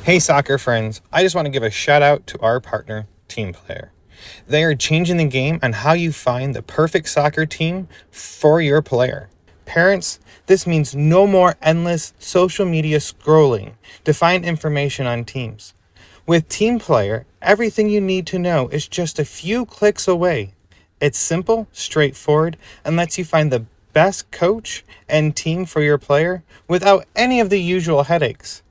Hey soccer friends, I just want to give a shout out to our partner, Team Player. They are changing the game on how you find the perfect soccer team for your player. Parents, this means no more endless social media scrolling to find information on teams. With Team Player, everything you need to know is just a few clicks away. It's simple, straightforward, and lets you find the best coach and team for your player without any of the usual headaches.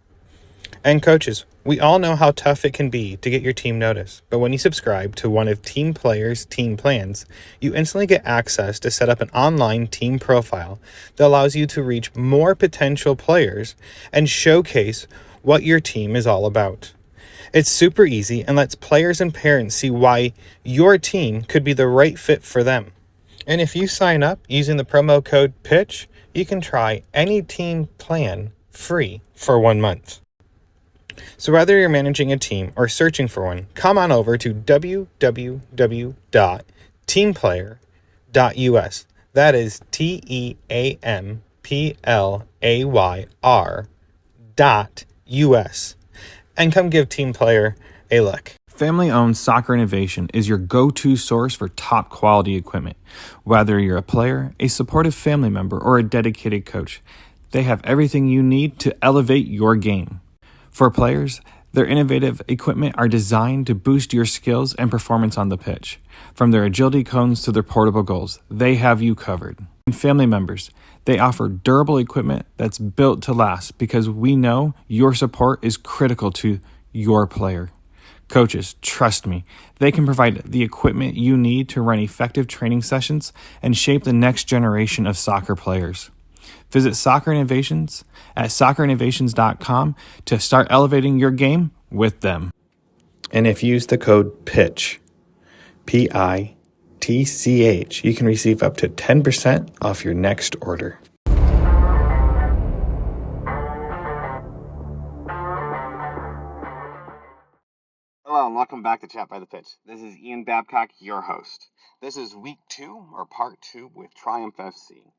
And coaches, we all know how tough it can be to get your team noticed, but when you subscribe to one of Team Player's team plans, you instantly get access to set up an online team profile that allows you to reach more potential players and showcase what your team is all about. It's super easy and lets players and parents see why your team could be the right fit for them. And if you sign up using the promo code PITCH, you can try any team plan free for 1 month. So whether you're managing a team or searching for one, come on over to www.teamplayer.us. That is TEAMPLAYR.US. And come give Team Player a look. Family-owned Soccer Innovation is your go-to source for top quality equipment. Whether you're a player, a supportive family member, or a dedicated coach, they have everything you need to elevate your game. For players, their innovative equipment are designed to boost your skills and performance on the pitch. From their agility cones to their portable goals, they have you covered. And family members, they offer durable equipment that's built to last because we know your support is critical to your player. Coaches, trust me, they can provide the equipment you need to run effective training sessions and shape the next generation of soccer players. Visit Soccer Innovations at soccerinnovations.com to start elevating your game with them. And if you use the code PITCH, PITCH, you can receive up to 10% off your next order. Hello and welcome back to Chat by the Pitch. This is Ian Babcock, your host. This is week 2 or part 2 with Triumph FC.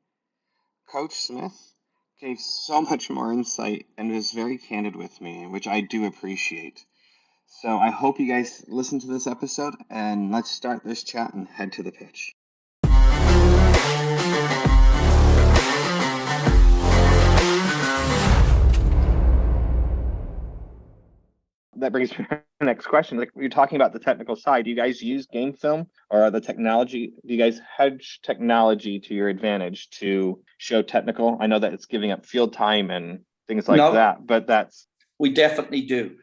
Coach Smith gave so much more insight and was very candid with me, which I do appreciate. So I hope you guys listen to this episode, and let's start this chat and head to the pitch. That brings me to the next question. Like, you're talking about the technical side. Do you guys use game film or the technology? Do you guys hedge technology to your advantage to show technical? I know that it's giving up field time and things like that, but that's... We definitely do.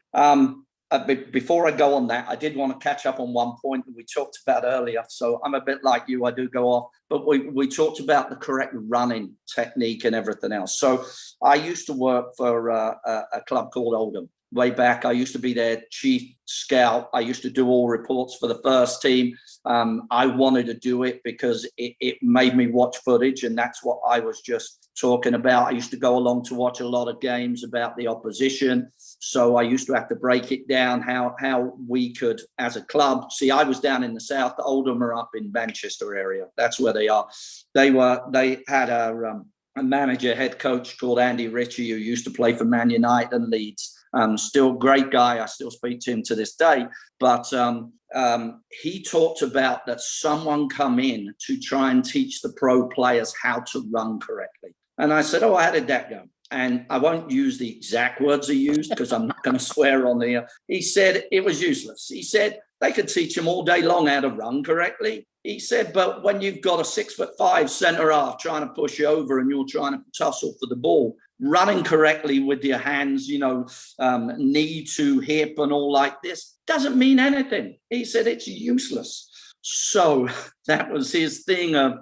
Before I go on that, I did want to catch up on one point that we talked about earlier. So I'm a bit like you, I do go off, but we talked about the correct running technique and everything else. So I used to work for a club called Oldham. Way back, I used to be their chief scout. I used to do all reports for the first team. I wanted to do it because it made me watch footage, and that's what I was just talking about. I used to go along to watch a lot of games about the opposition. So I used to have to break it down how we could, as a club. See, I was down in the south. Oldham are up in Manchester area. That's where they are. They had a manager, head coach called Andy Ritchie, who used to play for Man United and Leeds. Still great guy. I still speak to him to this day. But he talked about that someone come in to try and teach the pro players how to run correctly. And I said, how did that go? And I won't use the exact words he used because I'm not going to swear on the... He said it was useless. He said they could teach them all day long how to run correctly. He said, but when you've got a 6'5" centre half trying to push you over and you're trying to tussle for the ball, running correctly with your hands, knee to hip and all like this doesn't mean anything. He said it's useless. So that was his thing of,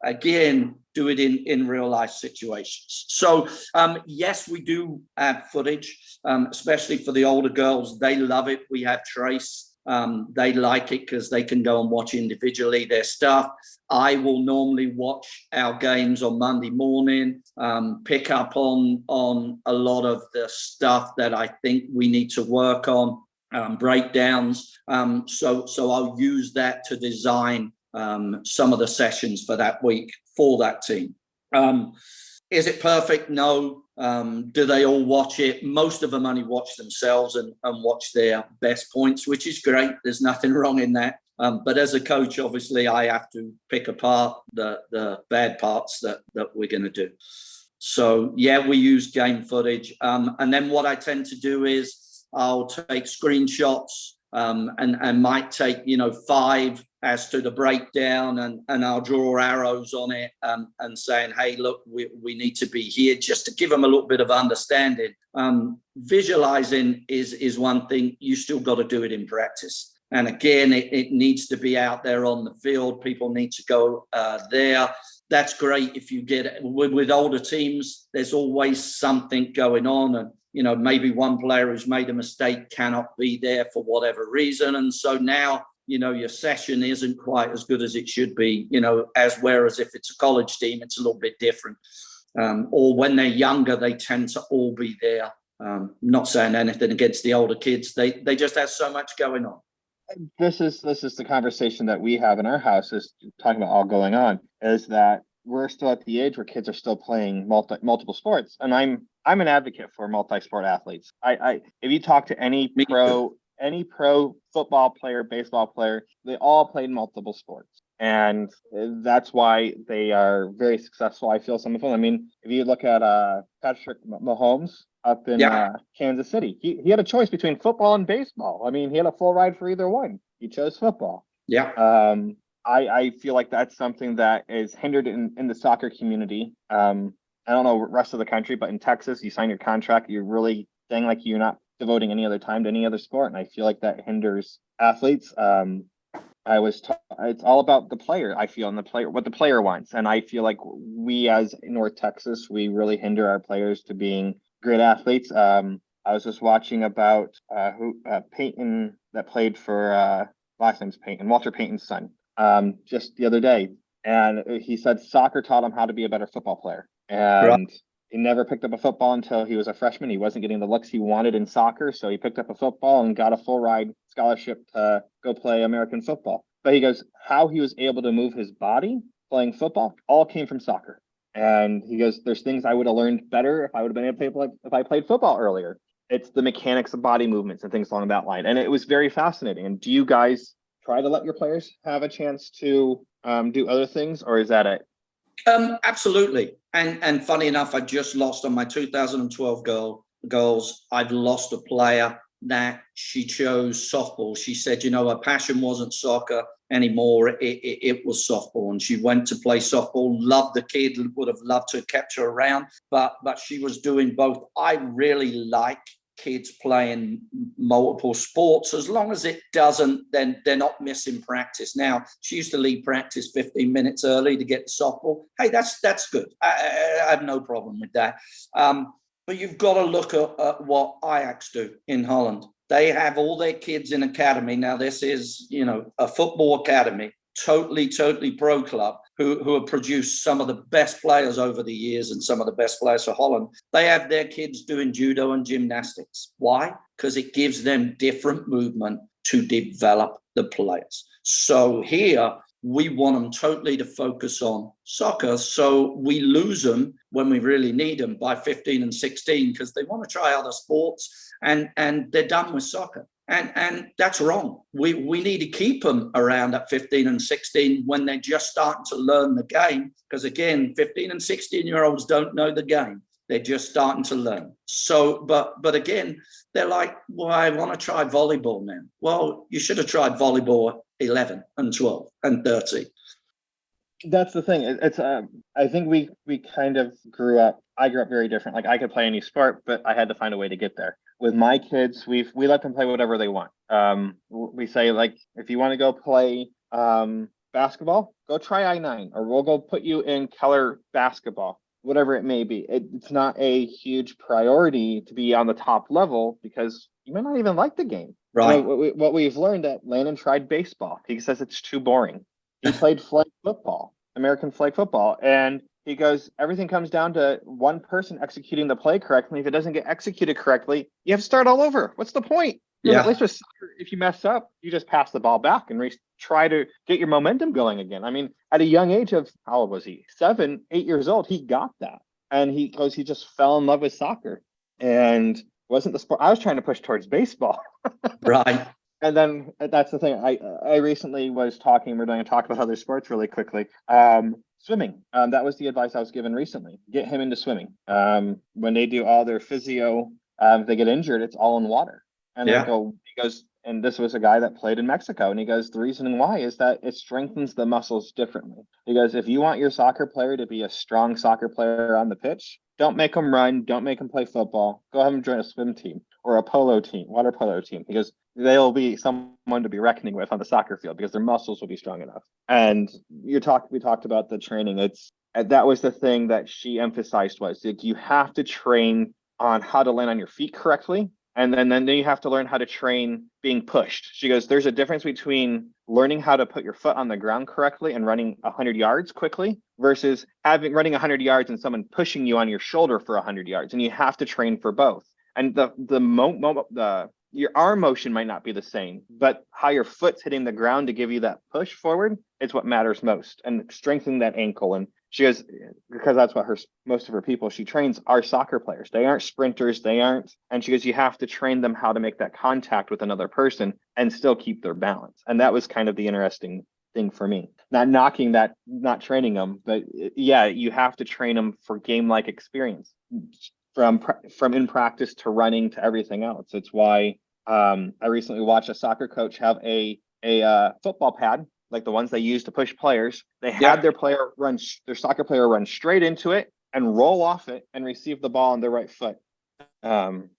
again, do it in real life situations. So yes, we do have footage, especially for the older girls. They love it. We have Trace. They like it because they can go and watch individually their stuff. I will normally watch our games on Monday morning, pick up on a lot of the stuff that I think we need to work on, breakdowns. So I'll use that to design some of the sessions for that week for that team. Is it perfect? No. Do they all watch it? Most of them only watch themselves and watch their best points, which is great. There's nothing wrong in that. But as a coach, obviously, I have to pick apart the bad parts that we're going to do. So, yeah, we use game footage. And then what I tend to do is I'll take screenshots and might take, 5 as to the breakdown, and I'll draw arrows on it and saying, hey, look, we need to be here, just to give them a little bit of understanding. Visualizing is one thing. You still got to do it in practice. And again, it needs to be out there on the field. People need to go there. That's great if you get it. With older teams, there's always something going on. And, maybe one player who's made a mistake cannot be there for whatever reason. And so now, your session isn't quite as good as it should be, whereas if it's a college team, it's a little bit different. Or when they're younger, they tend to all be there. Not saying anything against the older kids. They just have so much going on. This is the conversation that we have in our house, is talking about all going on, is that we're still at the age where kids are still playing multiple sports. And I'm an advocate for multi-sport athletes. If you talk to any pro football player, baseball player, they all played multiple sports. And that's why they are very successful. I feel some of them. I mean, if you look at Patrick Mahomes up in Kansas City, he had a choice between football and baseball. I mean, he had a full ride for either one. He chose football. Yeah. I feel like that's something that is hindered in the soccer community. I don't know the rest of the country, but in Texas, you sign your contract, you're really saying like you're not devoting any other time to any other sport. And I feel like that hinders athletes. It's all about the player, I feel, and what the player wants. And I feel like we as North Texas, we really hinder our players to being great athletes. I was just watching about Peyton, that played for last name's Peyton, Walter Payton's son, just the other day. And he said soccer taught him how to be a better football player. And he never picked up a football until he was a freshman. He wasn't getting the looks he wanted in soccer. So he picked up a football and got a full ride scholarship to go play American football. But he goes, how he was able to move his body playing football all came from soccer. And he goes, there's things I would have learned better if I would have been able to play, if I played football earlier. It's the mechanics of body movements and things along that line. And it was very fascinating. And do you guys try to let your players have a chance to do other things, or is that it? Absolutely. And funny enough, I just lost on my 2012 goals. I've lost a player that she chose softball. She said, her passion wasn't soccer anymore. It was softball. And she went to play softball, loved the kid, would have loved to have kept her around, but she was doing both. I really like kids playing multiple sports, as long as it doesn't, then they're not missing practice. Now, she used to leave practice 15 minutes early to get to softball. Hey, that's good. I have no problem with that. But you've got to look at what Ajax do in Holland. They have all their kids in academy. Now, this is, a football academy, totally pro club, who have produced some of the best players over the years and some of the best players for Holland. They have their kids doing judo and gymnastics. Why? Because it gives them different movement to develop the players. So here, we want them totally to focus on soccer. So we lose them when we really need them by 15 and 16, because they want to try other sports and they're done with soccer. And that's wrong. We need to keep them around at 15 and 16 when they're just starting to learn the game. Because again, 15 and 16-year-olds don't know the game. They're just starting to learn. So, but again, they're like, well, I want to try volleyball now. Well, you should have tried volleyball at 11 and 12 and 13. That's the thing. It's I think we kind of I grew up very different. Like, I could play any sport, but I had to find a way to get there. With my kids, we let them play whatever they want. We say, like, if you want to go play basketball, go try I-9, or we'll go put you in Keller basketball, whatever it may be. It's not a huge priority to be on the top level, because you might not even like the game. Right. What we've learned, that Landon tried baseball. He says it's too boring. He played flag football, American flag football, and he goes, everything comes down to one person executing the play correctly. If it doesn't get executed correctly, you have to start all over. What's the point? Yeah. At least with soccer, if you mess up, you just pass the ball back and try to get your momentum going again. I mean, at a young age of, how old was he? 7, 8 years old, he got that. and he goes, he just fell in love with soccer, and wasn't the sport I was trying to push towards baseball. Right. And then that's the thing. I recently was talking. We're going to talk about other sports really quickly. Swimming. That was the advice I was given recently. Get him into swimming. When they do all their physio, if they get injured, it's all in water. And Yeah. he goes, and this was a guy that played in Mexico, and he goes, the reasoning why is that it strengthens the muscles differently. He goes, if you want your soccer player to be a strong soccer player on the pitch, don't make them run, don't make them play football. Go have them join a swim team or a polo team, water polo team. He goes, they'll be someone to be reckoning with on the soccer field because their muscles will be strong enough. And we talked about the training. That was the thing that she emphasized was like, you have to train on how to land on your feet correctly. And then you have to learn how to train being pushed. She goes, there's a difference between learning how to put your foot on the ground correctly and running 100 yards quickly versus running 100 yards and someone pushing you on your shoulder for 100 yards. And you have to train for both. And your arm motion might not be the same, but how your foot's hitting the ground to give you that push forward is what matters most, and strengthening that ankle. And she goes, because that's what most of her people she trains are soccer players. They aren't sprinters. And she goes, you have to train them how to make that contact with another person and still keep their balance. And that was kind of the interesting thing for me. Not knocking that, not training them, but yeah, you have to train them for game-like experience. From in practice to running to everything else. It's why I recently watched a soccer coach have a football pad, like the ones they use to push players. They had their soccer player run straight into it and roll off it and receive the ball on their right foot, and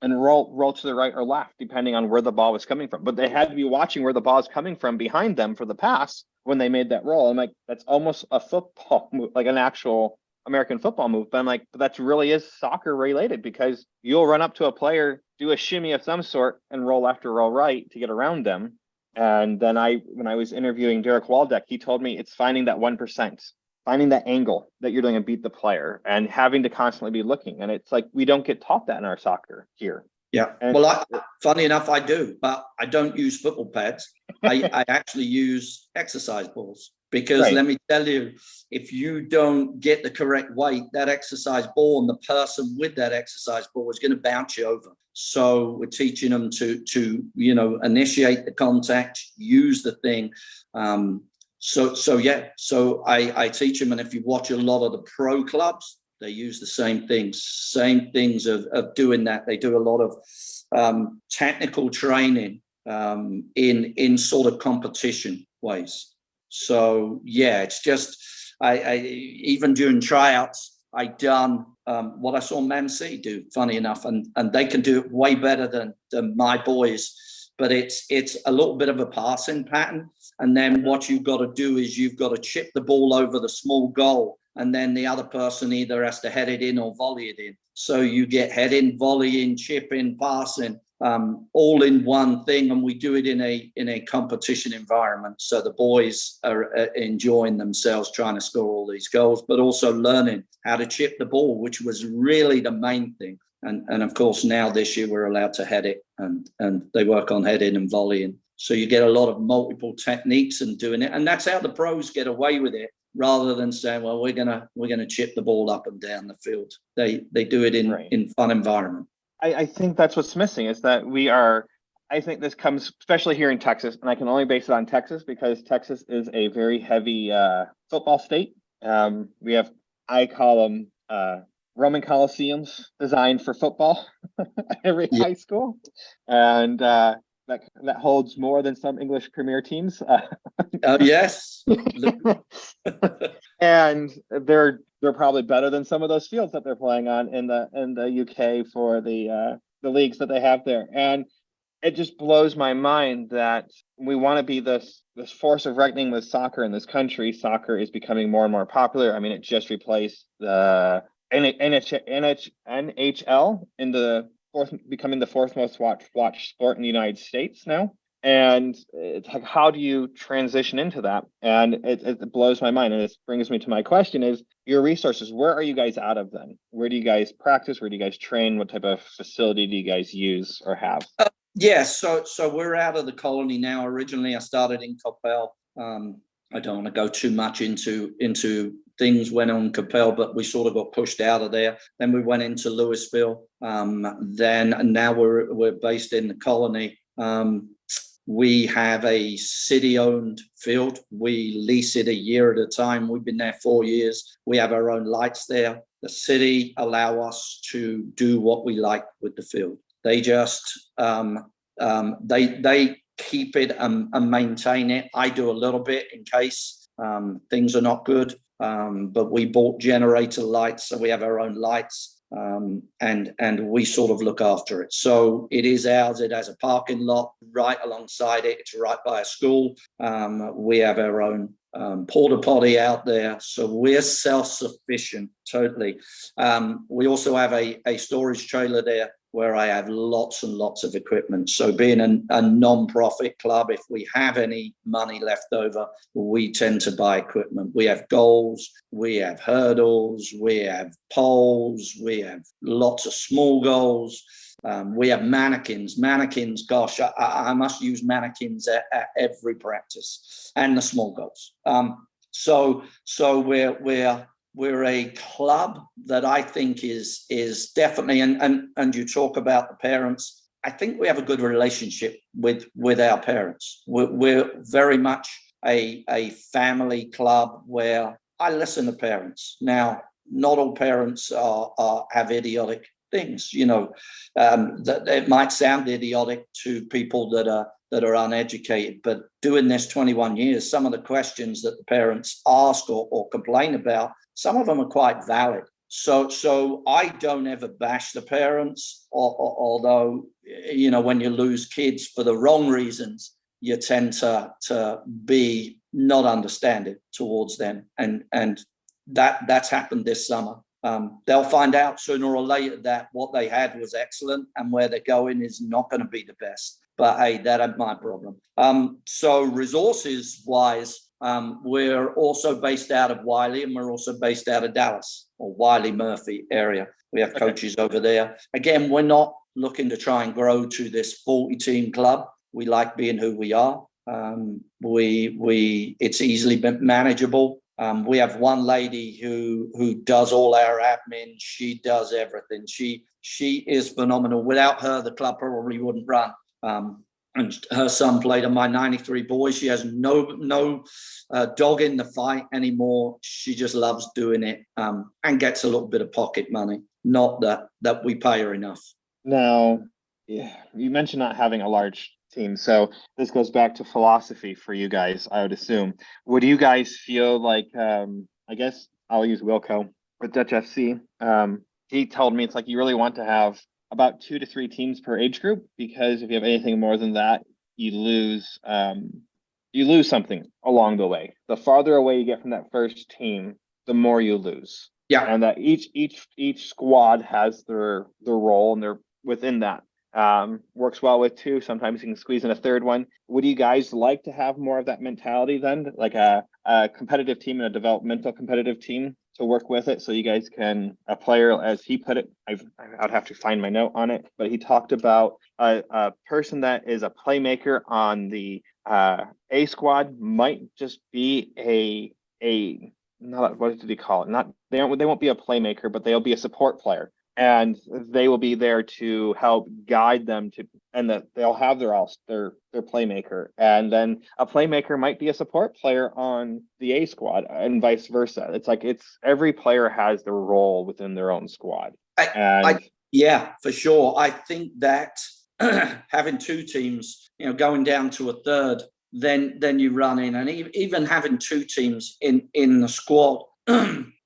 roll to the right or left, depending on where the ball was coming from. But they had to be watching where the ball is coming from behind them for the pass when they made that roll. I'm like, that's almost a football move, like an actual American football move. But I'm like, but that really is soccer related, because you'll run up to a player, do a shimmy of some sort, and roll left or roll right to get around them. And then when I was interviewing Derek Waldeck, he told me it's finding that 1%, finding that angle that you're doing to beat the player and having to constantly be looking. And it's like, we don't get taught that in our soccer here. Yeah. And well, funny enough, I do, but I don't use football pads. I actually use exercise balls. Because right. Let me tell you, if you don't get the correct weight, that exercise ball and the person with that exercise ball is going to bounce you over. So we're teaching them to initiate the contact, use the thing. So I teach them, and if you watch a lot of the pro clubs, they use the same things of doing that. They do a lot of technical training in sort of competition ways. So yeah, it's just I even during tryouts I done what I saw Man City do, funny enough, and they can do it way better than my boys. But it's a little bit of a passing pattern, and then what you've got to do is you've got to chip the ball over the small goal, and then the other person either has to head it in or volley it in. So you get head in, volley in, chip in, passing. All in one thing, and we do it in a competition environment. So the boys are enjoying themselves trying to score all these goals, but also learning how to chip the ball, which was really the main thing. And of course, now this year we're allowed to head it, and they work on heading and volleying. So you get a lot of multiple techniques and doing it, and that's how the pros get away with it, rather than saying, well, we're gonna chip the ball up and down the field. They do it in fun environment. I think that's what's missing, is that I think this comes, especially here in Texas, and I can only base it on Texas because Texas is a very heavy football state. I call them Roman Coliseums designed for football at every high school. And that holds more than some English Premier teams. Yes. And they're probably better than some of those fields that they're playing on in the UK for the leagues that they have there. And it just blows my mind that we want to be this force of reckoning with soccer in this country. Soccer is becoming more and more popular. I mean, it just replaced the NHL becoming the fourth most watched sport in the United States now. And it's like, how do you transition into that? And it blows my mind. And this brings me to my question is, your resources, where are you guys out of then? Where do you guys practice? Where do you guys train? What type of facility do you guys use or have? Yes, so we're out of the colony now. Originally, I started in Coppell. I don't want to go too much into things went on Capel, but we sort of got pushed out of there. Then we went into Louisville. And now we're based in the Colony. We have a city-owned field. We lease it a year at a time. We've been there 4 years. We have our own lights there. The city allow us to do what we like with the field. They just they keep it and maintain it. I do a little bit in case things are not good. But we bought generator lights, so we have our own lights. And we sort of look after it. So it is ours. It has a parking lot right alongside it. It's right by a school. We have our own porta potty out there. So we're self-sufficient, totally. We also have a storage trailer there where I have lots and lots of equipment. So being a non-profit club, if we have any money left over, we tend to buy equipment. We have goals, we have hurdles, we have poles, we have lots of small goals. We have mannequins. Mannequins, gosh, I must use mannequins at every practice, and the small goals. So we're a club that I think is definitely, and you talk about the parents. I think we have a good relationship with our parents. We're very much a family club where I listen to parents. Now, not all parents have idiotic things, that it might sound idiotic to people that are uneducated, but doing this 21 years, some of the questions that the parents ask or complain about, some of them are quite valid. So I don't ever bash the parents, although, when you lose kids for the wrong reasons, you tend to be not understanding towards them. And that's happened this summer. They'll find out sooner or later that what they had was excellent and where they're going is not going to be the best. But hey, that ain't my problem. So resources wise, we're also based out of Wiley, and we're also based out of Dallas or Wiley Murphy area. We have coaches over there. Again, we're not looking to try and grow to this 40-team club. We like being who we are. It's easily manageable. We have one lady who does all our admin. She does everything. She is phenomenal. Without her, the club probably wouldn't run. And her son played on my 93 boys. She has no dog in the fight anymore. She just loves doing it, and gets a little bit of pocket money. Not that we pay her enough. Now, you mentioned not having a large team, so this goes back to philosophy for you guys, I would assume. Would you guys feel like, I guess I'll use Wilco with Dutch FC. He told me it's like you really want to have about 2 to 3 teams per age group, because if you have anything more than that, you lose something along the way. The farther away you get from that first team, the more you lose. Yeah. And that each squad has their role, and they're within that. Works well with 2. Sometimes you can squeeze in a third one. Would you guys like to have more of that mentality then, like a competitive team and a developmental competitive team to work with it, so you guys can, a player, as he put it, I'd have to find my note on it, but he talked about a person that is a playmaker on the A squad might just be what did he call it? They won't be a playmaker, but they'll be a support player. And they will be there to help guide them and that they'll have their playmaker. And then a playmaker might be a support player on the A squad and vice versa. It's like every player has their role within their own squad. Yeah, for sure. I think that having 2 teams, going down to a third, then you run in, and even having 2 teams in the squad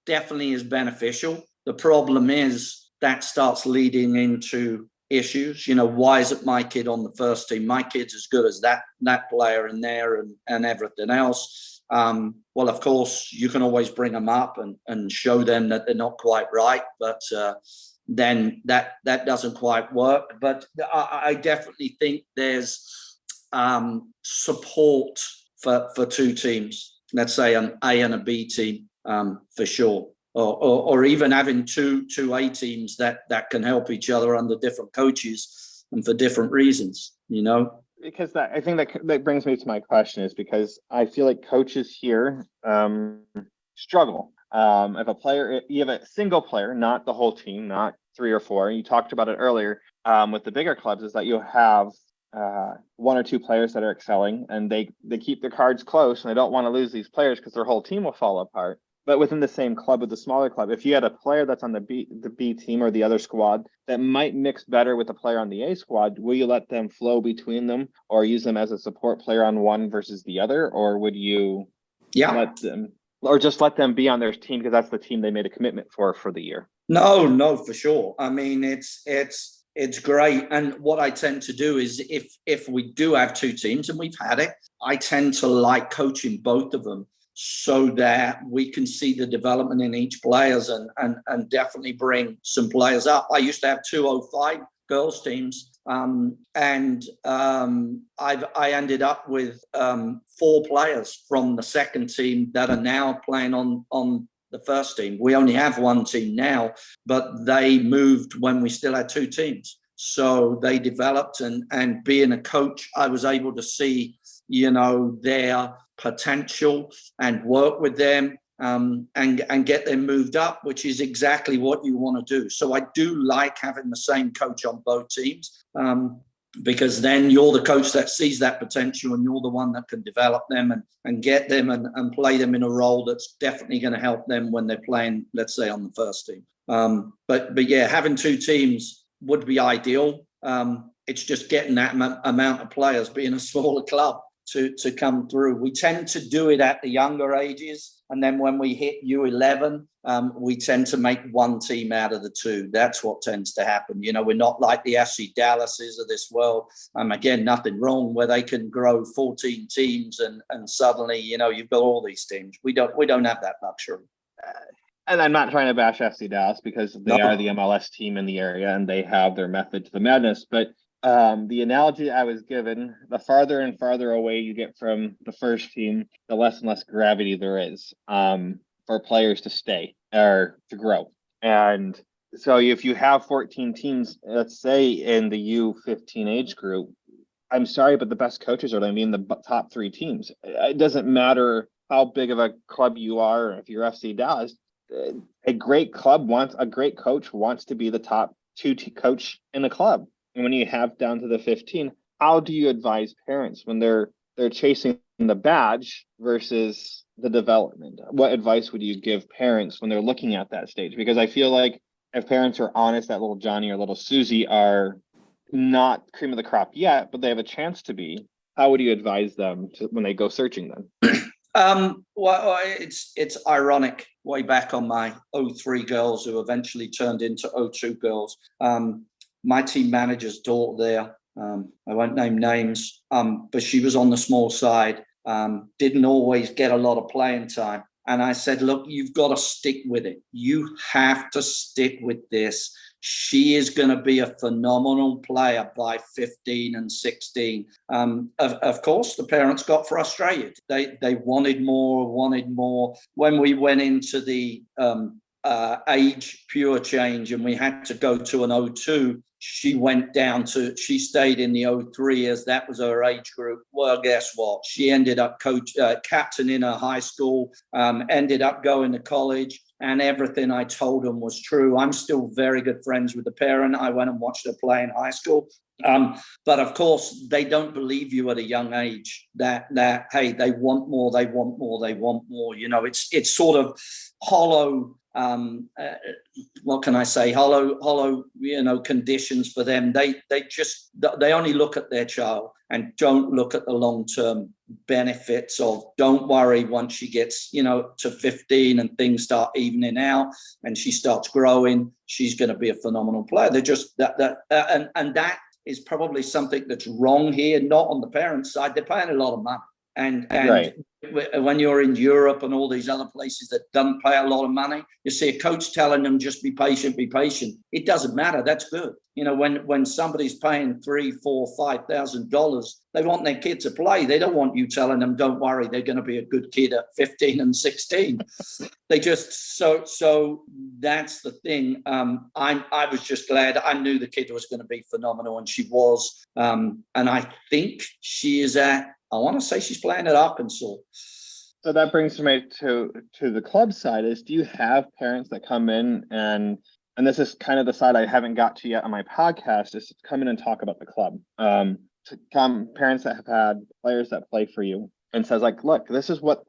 definitely is beneficial. The problem is, that starts leading into issues. Why isn't my kid on the first team? My kid's as good as that player in there and everything else. Well, of course, you can always bring them up and show them that they're not quite right, but then that doesn't quite work. But I definitely think there's support for 2 teams. Let's say an A and a B team, for sure. Or even having two A teams that can help each other under different coaches and for different reasons, Because I think that brings me to my question, is because I feel like coaches here struggle. If a player, you have a single player, not the whole team, not 3 or 4. You talked about it earlier with the bigger clubs, is that you have 1 or 2 players that are excelling, and they keep their cards close, and they don't want to lose these players because their whole team will fall apart. But within the same club, with the smaller club, if you had a player that's on the B team or the other squad that might mix better with the player on the A squad, will you let them flow between them, or use them as a support player on one versus the other, or would you let them, or just let them be on their team because that's the team they made a commitment for the year? No, for sure. I mean, it's great. And what I tend to do is if we do have 2 teams, and we've had it, I tend to like coaching both of them so that we can see the development in each players and definitely bring some players up. I used to have 205 girls teams. I ended up with 4 players from the second team that are now playing on the first team. We only have 1 team now, but they moved when we still had 2 teams. So they developed, and being a coach, I was able to see, their potential and work with them and get them moved up, which is exactly what you want to do. So I do like having the same coach on both teams. Because then you're the coach that sees that potential, and you're the one that can develop them and get them and play them in a role that's definitely going to help them when they're playing, let's say, on the first team. But yeah, having 2 teams would be ideal. It's just getting that amount of players, being a smaller club, to come through. We tend to do it at the younger ages, and then when we hit U11, we tend to make 1 team out of the 2. That's what tends to happen. We're not like the FC Dallases of this world. Again, nothing wrong where they can grow 14 teams and suddenly, you've got all these teams. We don't have that luxury. And I'm not trying to bash FC Dallas because they are the MLS team in the area and they have their method to the madness. But the analogy I was given, the farther and farther away you get from the first team, the less and less gravity there is for players to stay or to grow. And so if you have 14 teams, let's say in the U15 age group, I'm sorry, but the best coaches are going to be in the top 3 teams. It doesn't matter how big of a club you are, or if you're FC Dallas. A great coach wants to be the top 2 coach in a club. And when you have down to the 15, how do you advise parents when they're chasing the badge versus the development? What advice would you give parents when they're looking at that stage? Because I feel like if parents are honest, that little Johnny or little Susie are not cream of the crop yet, but they have a chance to be. How would you advise them when they go searching then? Well, it's ironic. Way back on my 03 girls, who eventually turned into 02 girls. My team manager's daughter there, I won't name names, but she was on the small side, didn't always get a lot of playing time. And I said, look, you've got to stick with it. You have to stick with this. She is going to be a phenomenal player by 15 and 16. Of course, the parents got frustrated. They wanted more. When we went into the age pure change and we had to go to an 02, she stayed in the 03 as that was her age group. Well, guess what? She ended up captain in her high school, ended up going to college, and everything I told them was true. I'm still very good friends with the parent. I went and watched her play in high school. But of course, they don't believe you at a young age that hey, they want more. It's sort of hollow. What can I say? Hollow. Conditions for them. They only look at their child and don't look at the long-term benefits of. Don't worry, once she gets to 15 and things start evening out and she starts growing, she's going to be a phenomenal player. They're just and that is probably something that's wrong here, not on the parents' side. They're paying a lot of money. And right. When you're in Europe and all these other places that don't pay a lot of money, you see a coach telling them just be patient. It doesn't matter. That's good. When somebody's paying $3,000, $4,000, $5,000, they want their kid to play. They don't want you telling them, don't worry, they're going to be a good kid at 15 and 16. They just so that's the thing. I was just glad. I knew the kid was going to be phenomenal, and she was. And I think she is I want to say she's playing at Arkansas. So that brings me to the club side is, do you have parents that come in and this is kind of the side I haven't got to yet on my podcast, is to come in and talk about the club. To come parents that have had players that play for you and says like, look, this is what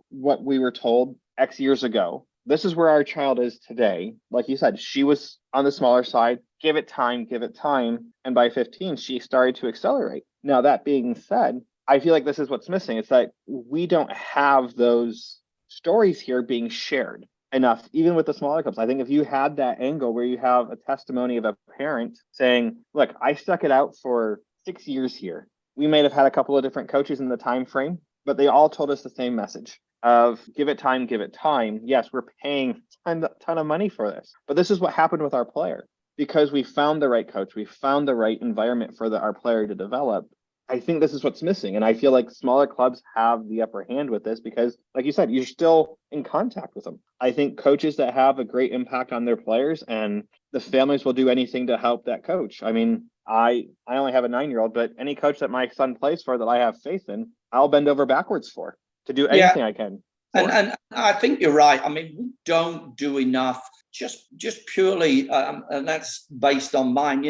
we were told X years ago. This is where our child is today. Like you said, she was on the smaller side. Give it time, give it time. And by 15, she started to accelerate. Now, that being said, I feel like this is what's missing. It's that we don't have those stories here being shared enough, even with the smaller clubs. I think if you had that angle where you have a testimony of a parent saying, look, I stuck it out for 6 years here. We may have had a couple of different coaches in the time frame, but they all told us the same message of give it time, give it time. Yes, we're paying a ton of money for this, but this is what happened with our player. Because we found the right coach, we found the right environment for our player to develop. I think this is what's missing. And I feel like smaller clubs have the upper hand with this because, like you said, you're still in contact with them. I think coaches that have a great impact on their players and the families will do anything to help that coach. I mean, I only have a 9-year-old, but any coach that my son plays for that I have faith in, I'll bend over backwards for to do anything I can. And I think you're right. I mean, we don't do enough just purely, and that's based on mine,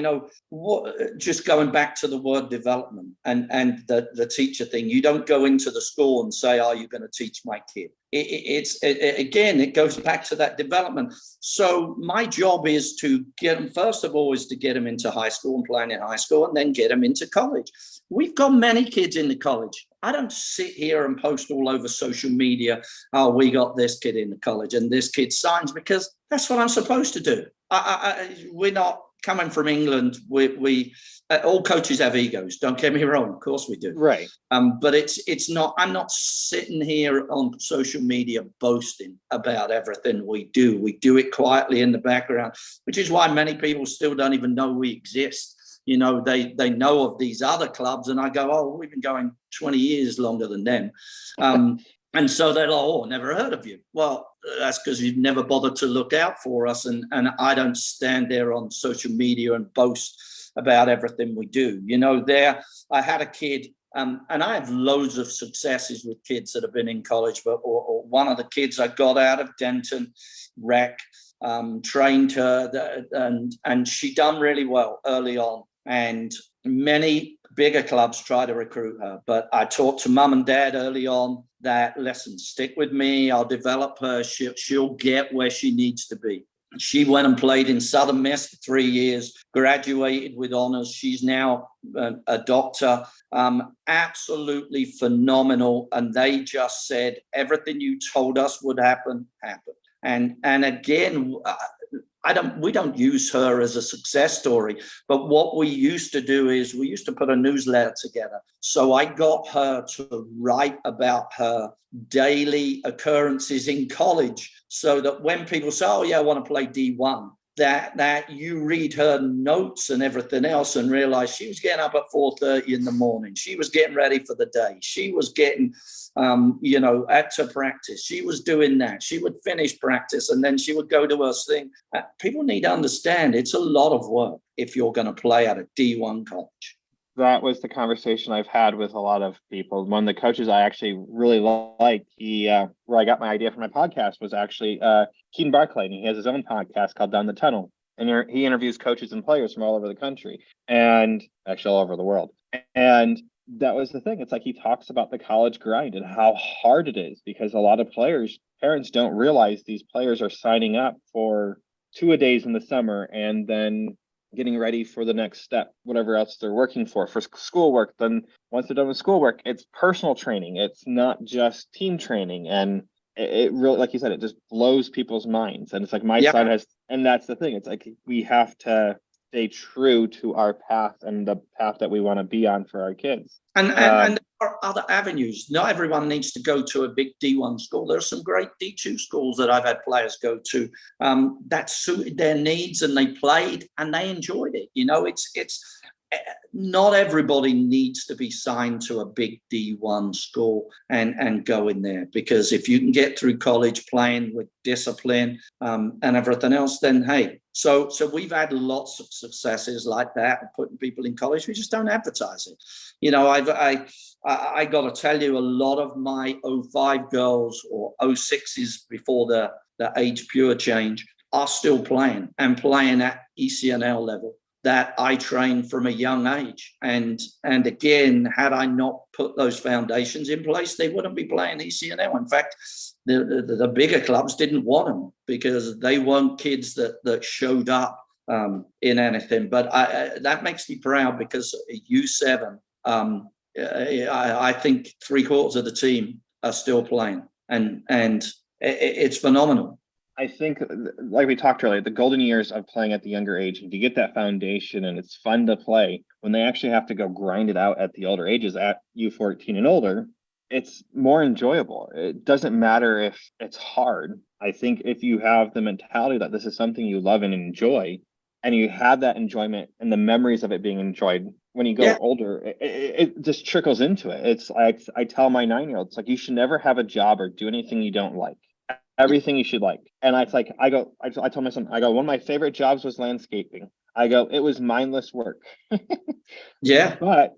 just going back to the word development and the teacher thing. You don't go into the school and say, are you going to teach my kid? Again, it goes back to that development. So my job is to get them, first of all, is to get them into high school and playing in high school, and then get them into college. We've got many kids in the college. I don't sit here and post all over social media, oh, we got this kid in the college and this kid signs, because that's what I'm supposed to do. We're not coming from England. We all coaches have egos. Don't get me wrong. Of course we do. Right. But it's not. I'm not sitting here on social media boasting about everything we do. We do it quietly in the background, which is why many people still don't even know we exist. They know of these other clubs, and I go, oh, we've been going 20 years longer than them. And so they're like, oh, never heard of you. Well, that's because you've never bothered to look out for us. And I don't stand there on social media and boast about everything we do. I had a kid, and I have loads of successes with kids that have been in college, but or one of the kids I got out of Denton Rec, trained her, and she done really well early on. And many bigger clubs try to recruit her. But I talked to mum and dad early on that, listen, stick with me. I'll develop her. She'll get where she needs to be. She went and played in Southern Miss for 3 years, graduated with honors. She's now a doctor. Absolutely phenomenal. And they just said, everything you told us would happen, happened. And again, we don't use her as a success story, but what we used to do is we used to put a newsletter together. So I got her to write about her daily occurrences in college, so that when people say, oh yeah, I want to play D1, that you read her notes and everything else and realize she was getting up at 4:30 in the morning. She was getting ready for the day. She was getting, to practice. She was doing that. She would finish practice and then she would go to her thing. People need to understand it's a lot of work if you're going to play at a D1 college. That was the conversation I've had with a lot of people. One of the coaches I actually really liked, where I got my idea for my podcast, was actually Keaton Barclay, and he has his own podcast called Down the Tunnel. And he interviews coaches and players from all over the country, and actually all over the world. And that was the thing. It's like he talks about the college grind and how hard it is, because a lot of parents don't realize these players are signing up for 2-a-days in the summer and then getting ready for the next step, whatever else they're working for schoolwork. Then once they're done with schoolwork, it's personal training. It's not just team training. And it really, like you said, it just blows people's minds. And it's like my son has, and that's the thing. It's like we have to stay true to our path and the path that we want to be on for our kids. And there are other avenues. Not everyone needs to go to a big D1 school. There are some great D2 schools that I've had players go to that suited their needs, and they played and they enjoyed it. It's not everybody needs to be signed to a big D1 school and go in there, because if you can get through college playing with discipline and everything else, then hey, So we've had lots of successes like that, putting people in college. We just don't advertise it. You know, I got to tell you, a lot of my '05 girls or '06s before the age pure change are still playing and playing at ECNL level that I trained from a young age. And again, had I not put those foundations in place, they wouldn't be playing ECNL. In fact, the bigger clubs didn't want them because they weren't kids that showed up in anything. But that makes me proud because U7, I think 3/4 of the team are still playing, and it's phenomenal. I think, like we talked earlier, the golden years of playing at the younger age, and you get that foundation and it's fun to play. When they actually have to go grind it out at the older ages, at U14 and older, it's more enjoyable. It doesn't matter if it's hard. I think if you have the mentality that this is something you love and enjoy, and you have that enjoyment and the memories of it being enjoyed when you go older, it just trickles into it. It's like I tell my 9-year-old, it's like you should never have a job or do anything you don't like. Everything you should like. And I told my son, one of my favorite jobs was landscaping. It was mindless work. Yeah. But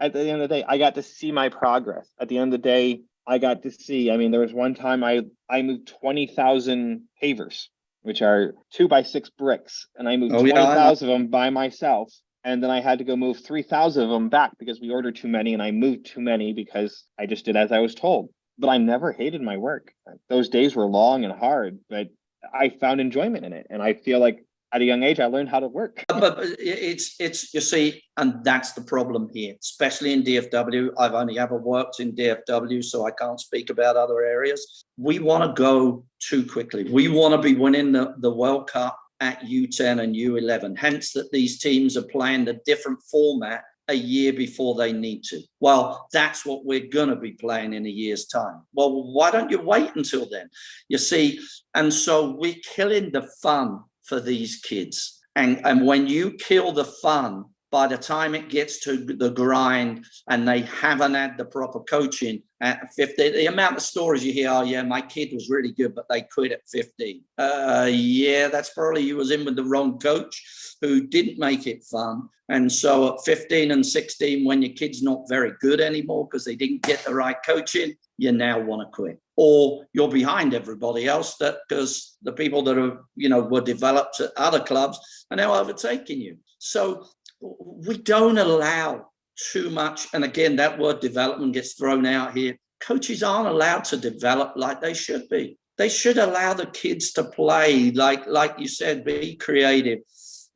at the end of the day, I got to see my progress. At the end of the day, I got to see, there was one time I moved 20,000 pavers, which are 2x6 bricks. And I moved 20,000 of them by myself. And then I had to go move 3,000 of them back because we ordered too many and I moved too many because I just did as I was told. But I never hated my work. Those days were long and hard, but I found enjoyment in it. And I feel like at a young age, I learned how to work. But it's you see, and that's the problem here, especially in DFW. I've only ever worked in DFW, so I can't speak about other areas. We want to go too quickly. We want to be winning the World Cup at U10 and U11. Hence that these teams are playing a different format a year before they need to. Well, that's what we're going to be playing in a year's time. Well, why don't you wait until then? You see, and so we're killing the fun for these kids. And when you kill the fun, by the time it gets to the grind and they haven't had the proper coaching at 15, the amount of stories you hear, oh yeah, my kid was really good, but they quit at 15. Yeah, that's probably you was in with the wrong coach who didn't make it fun. And so at 15 and 16, when your kid's not very good anymore because they didn't get the right coaching, you now want to quit. Or you're behind everybody else because the people that are, were developed at other clubs are now overtaking you. So we don't allow too much. And again, that word development gets thrown out here. Coaches aren't allowed to develop like they should be. They should allow the kids to play, like you said, be creative,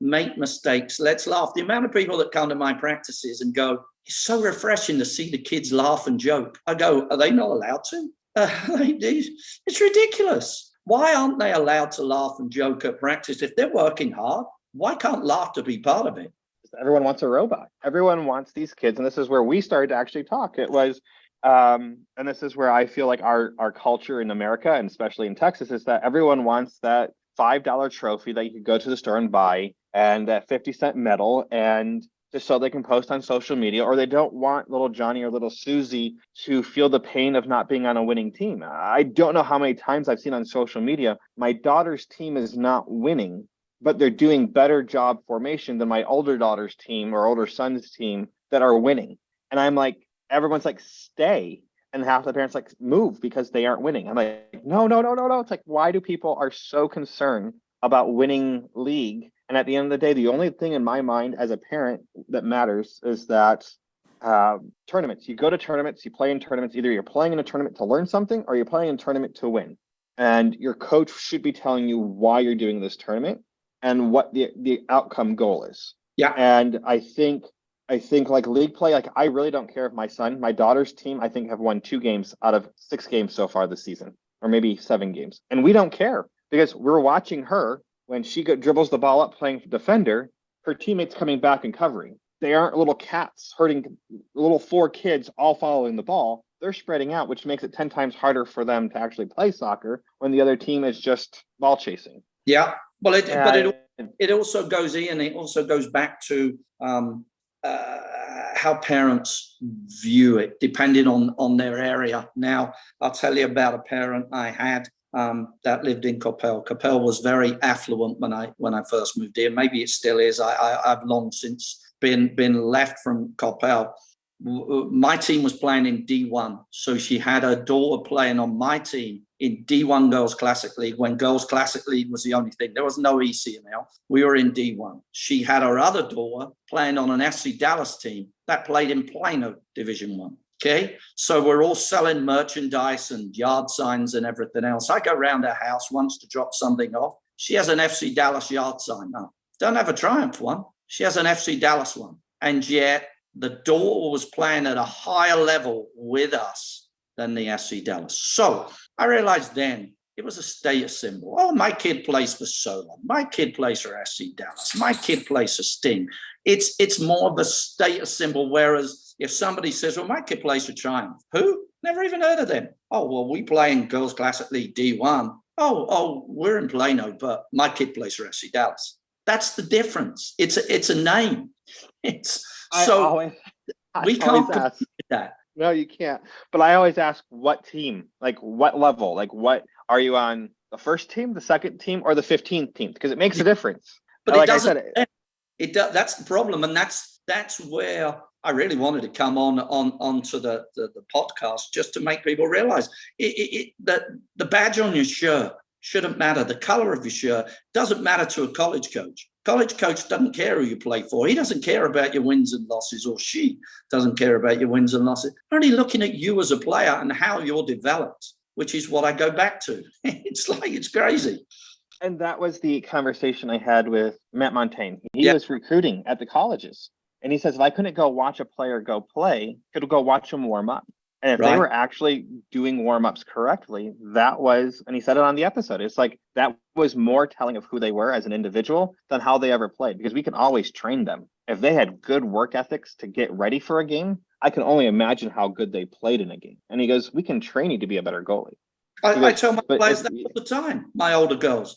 make mistakes, let's laugh. The amount of people that come to my practices and go, it's so refreshing to see the kids laugh and joke. I go, are they not allowed to? It's ridiculous. Why aren't they allowed to laugh and joke at practice? If they're working hard, why can't laughter be part of it? Everyone wants a robot. Everyone wants these kids. And this is where we started to actually talk. It was, and this is where I feel like our culture in America, and especially in Texas, is that everyone wants that $5 trophy that you could go to the store and buy, and that 50-cent medal, and just so they can post on social media, or they don't want little Johnny or little Susie to feel the pain of not being on a winning team. I don't know how many times I've seen on social media, my daughter's team is not winning, but they're doing better job formation than my older daughter's team or older son's team that are winning. And I'm like, everyone's like, stay. And half the parents like, move because they aren't winning. I'm like, no. It's like, why do people are so concerned about winning league? And at the end of the day, the only thing in my mind as a parent that matters is that tournaments. You go to tournaments, you play in tournaments. Either you're playing in a tournament to learn something or you're playing in a tournament to win. And your coach should be telling you why you're doing this tournament and what the outcome goal is. Yeah. And I think like league play, like I really don't care if my daughter's team, I think have won 2 games out of 6 games so far this season, or maybe 7 games. And we don't care because we're watching her when she dribbles the ball up playing defender, her teammates coming back and covering. They aren't little cats herding little 4 kids all following the ball. They're spreading out, which makes it 10 times harder for them to actually play soccer when the other team is just ball chasing. Yeah. Well, it also goes in. It also goes back to how parents view it, depending on their area. Now, I'll tell you about a parent I had that lived in Coppell. Coppell was very affluent when I first moved here. Maybe it still is. I've long since been left from Coppell. My team was playing in D1, so she had her daughter playing on my team in D1 Girls Classic League when Girls Classic League was the only thing. There was no ECNL. We were in D1. She had her other daughter playing on an FC Dallas team that played in Plano Division 1. Okay, so we're all selling merchandise and yard signs and everything else. I go around her house once to drop something off. She has an FC Dallas yard sign up. Don't have a Triumph one. She has an FC Dallas one. And yet the daughter was playing at a higher level with us than the FC Dallas. So I realized then it was a status symbol. Oh, my kid plays for Solon. My kid plays for FC Dallas. My kid plays for Sting. It's more of a status symbol. Whereas if somebody says, well, my kid plays for Triumph. Who? Never even heard of them. Oh, well, we play in Girls Classic League D1. Oh, we're in Plano, but my kid plays for FC Dallas. That's the difference. It's a name. We can't compete that. No, you can't. But I always ask, what team? Like, what level? Like, what are you on? The first team, the second team, or the 15th team? Because it makes a difference. But like it doesn't. It does. That's the problem, and that's where I really wanted to come onto the podcast, just to make people realize that the badge on your shirt shouldn't matter. The color of your shirt doesn't matter to a college coach. College coach doesn't care who you play for. He doesn't care about your wins and losses, or she doesn't care about your wins and losses. They're only looking at you as a player and how you're developed, which is what I go back to. It's crazy. And that was the conversation I had with Matt Montaigne. He was recruiting at the colleges. And he says, if I couldn't go watch a player go play, could go watch them warm up. And if they were actually doing warm-ups correctly, that was, and he said it on the episode, it's like that was more telling of who they were as an individual than how they ever played, because we can always train them. If they had good work ethics to get ready for a game, I can only imagine how good they played in a game. And he goes, we can train you to be a better goalie. I tell my players that all the time, my older girls.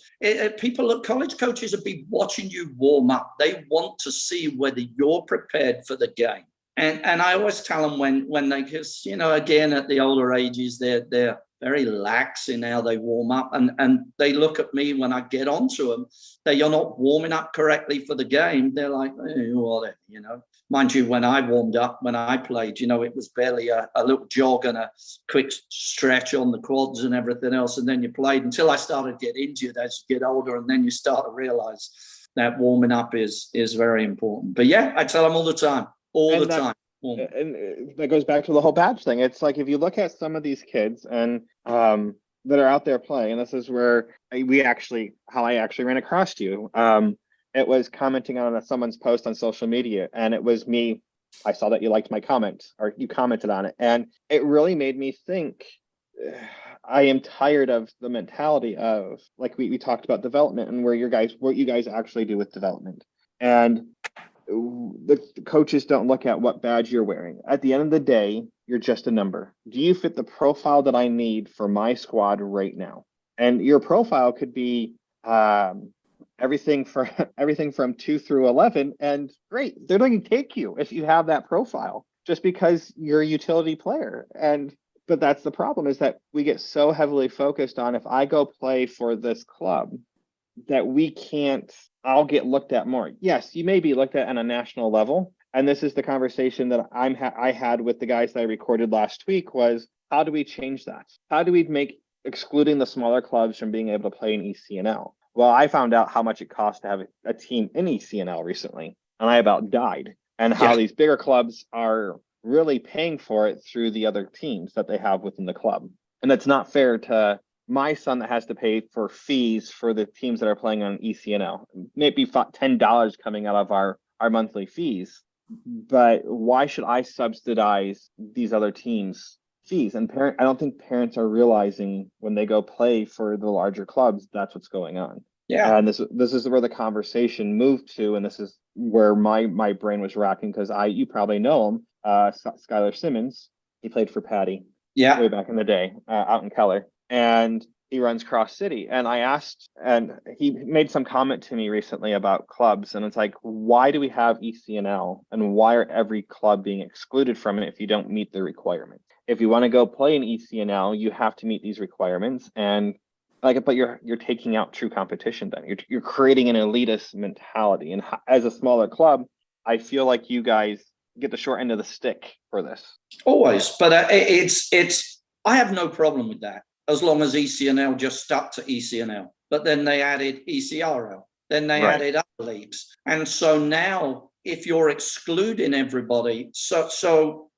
People, college coaches will be watching you warm up. They want to see whether you're prepared for the game. And I always tell them when they, because, again, at the older ages, they're very lax in how they warm up. And they look at me when I get onto them, that you're not warming up correctly for the game. They're like, whatever, Mind you, when I warmed up, when I played, it was barely a little jog and a quick stretch on the quads and everything else. And then you played until I started to get injured as you get older. And then you start to realize that warming up is very important. But yeah, I tell them all the time. And that goes back to the whole badge thing. It's like, if you look at some of these kids and that are out there playing, and this is where I actually ran across you. It was commenting on someone's post on social media, and it was me. I saw that you liked my comment, or you commented on it, and it really made me think. I am tired of the mentality of, like, we talked about development and what you guys actually do with development, and the coaches don't look at what badge you're wearing. At the end of the day, you're just a number. Do you fit the profile that I need for my squad right now? And your profile could be everything from 2 through 11, and great, they're going to take you if you have that profile, just because you're a utility player. But that's the problem, is that we get so heavily focused on, if I go play for this club, that I'll get looked at more. Yes, you may be looked at on a national level. And this is the conversation that I had with the guys that I recorded last week, was, how do we change that? How do we make excluding the smaller clubs from being able to play in ECNL? Well, I found out how much it costs to have a team in ECNL recently, and I about died. And how these bigger clubs are really paying for it through the other teams that they have within the club. And it's not fair to my son that has to pay for fees for the teams that are playing on ECNL. Maybe $10 coming out of our monthly fees, but why should I subsidize these other teams' fees? And I don't think parents are realizing when they go play for the larger clubs, that's what's going on. Yeah. And this is where the conversation moved to, and this is where my brain was racking, because you probably know him, Skylar Simmons. He played for Patty way back in the day, out in Keller, and he runs Cross City. And I asked, and he made some comment to me recently about clubs, and it's like, why do we have ECNL, and why are every club being excluded from it if you don't meet the requirements? If you want to go play in ECNL, you have to meet these requirements. And but you're taking out true competition. Then you're creating an elitist mentality, and as a smaller club, I feel like you guys get the short end of the stick for this. Always, but it's I have no problem with that as long as ECNL just stuck to ECNL. But then they added ECRL, then they added other leagues, and so now if you're excluding everybody, so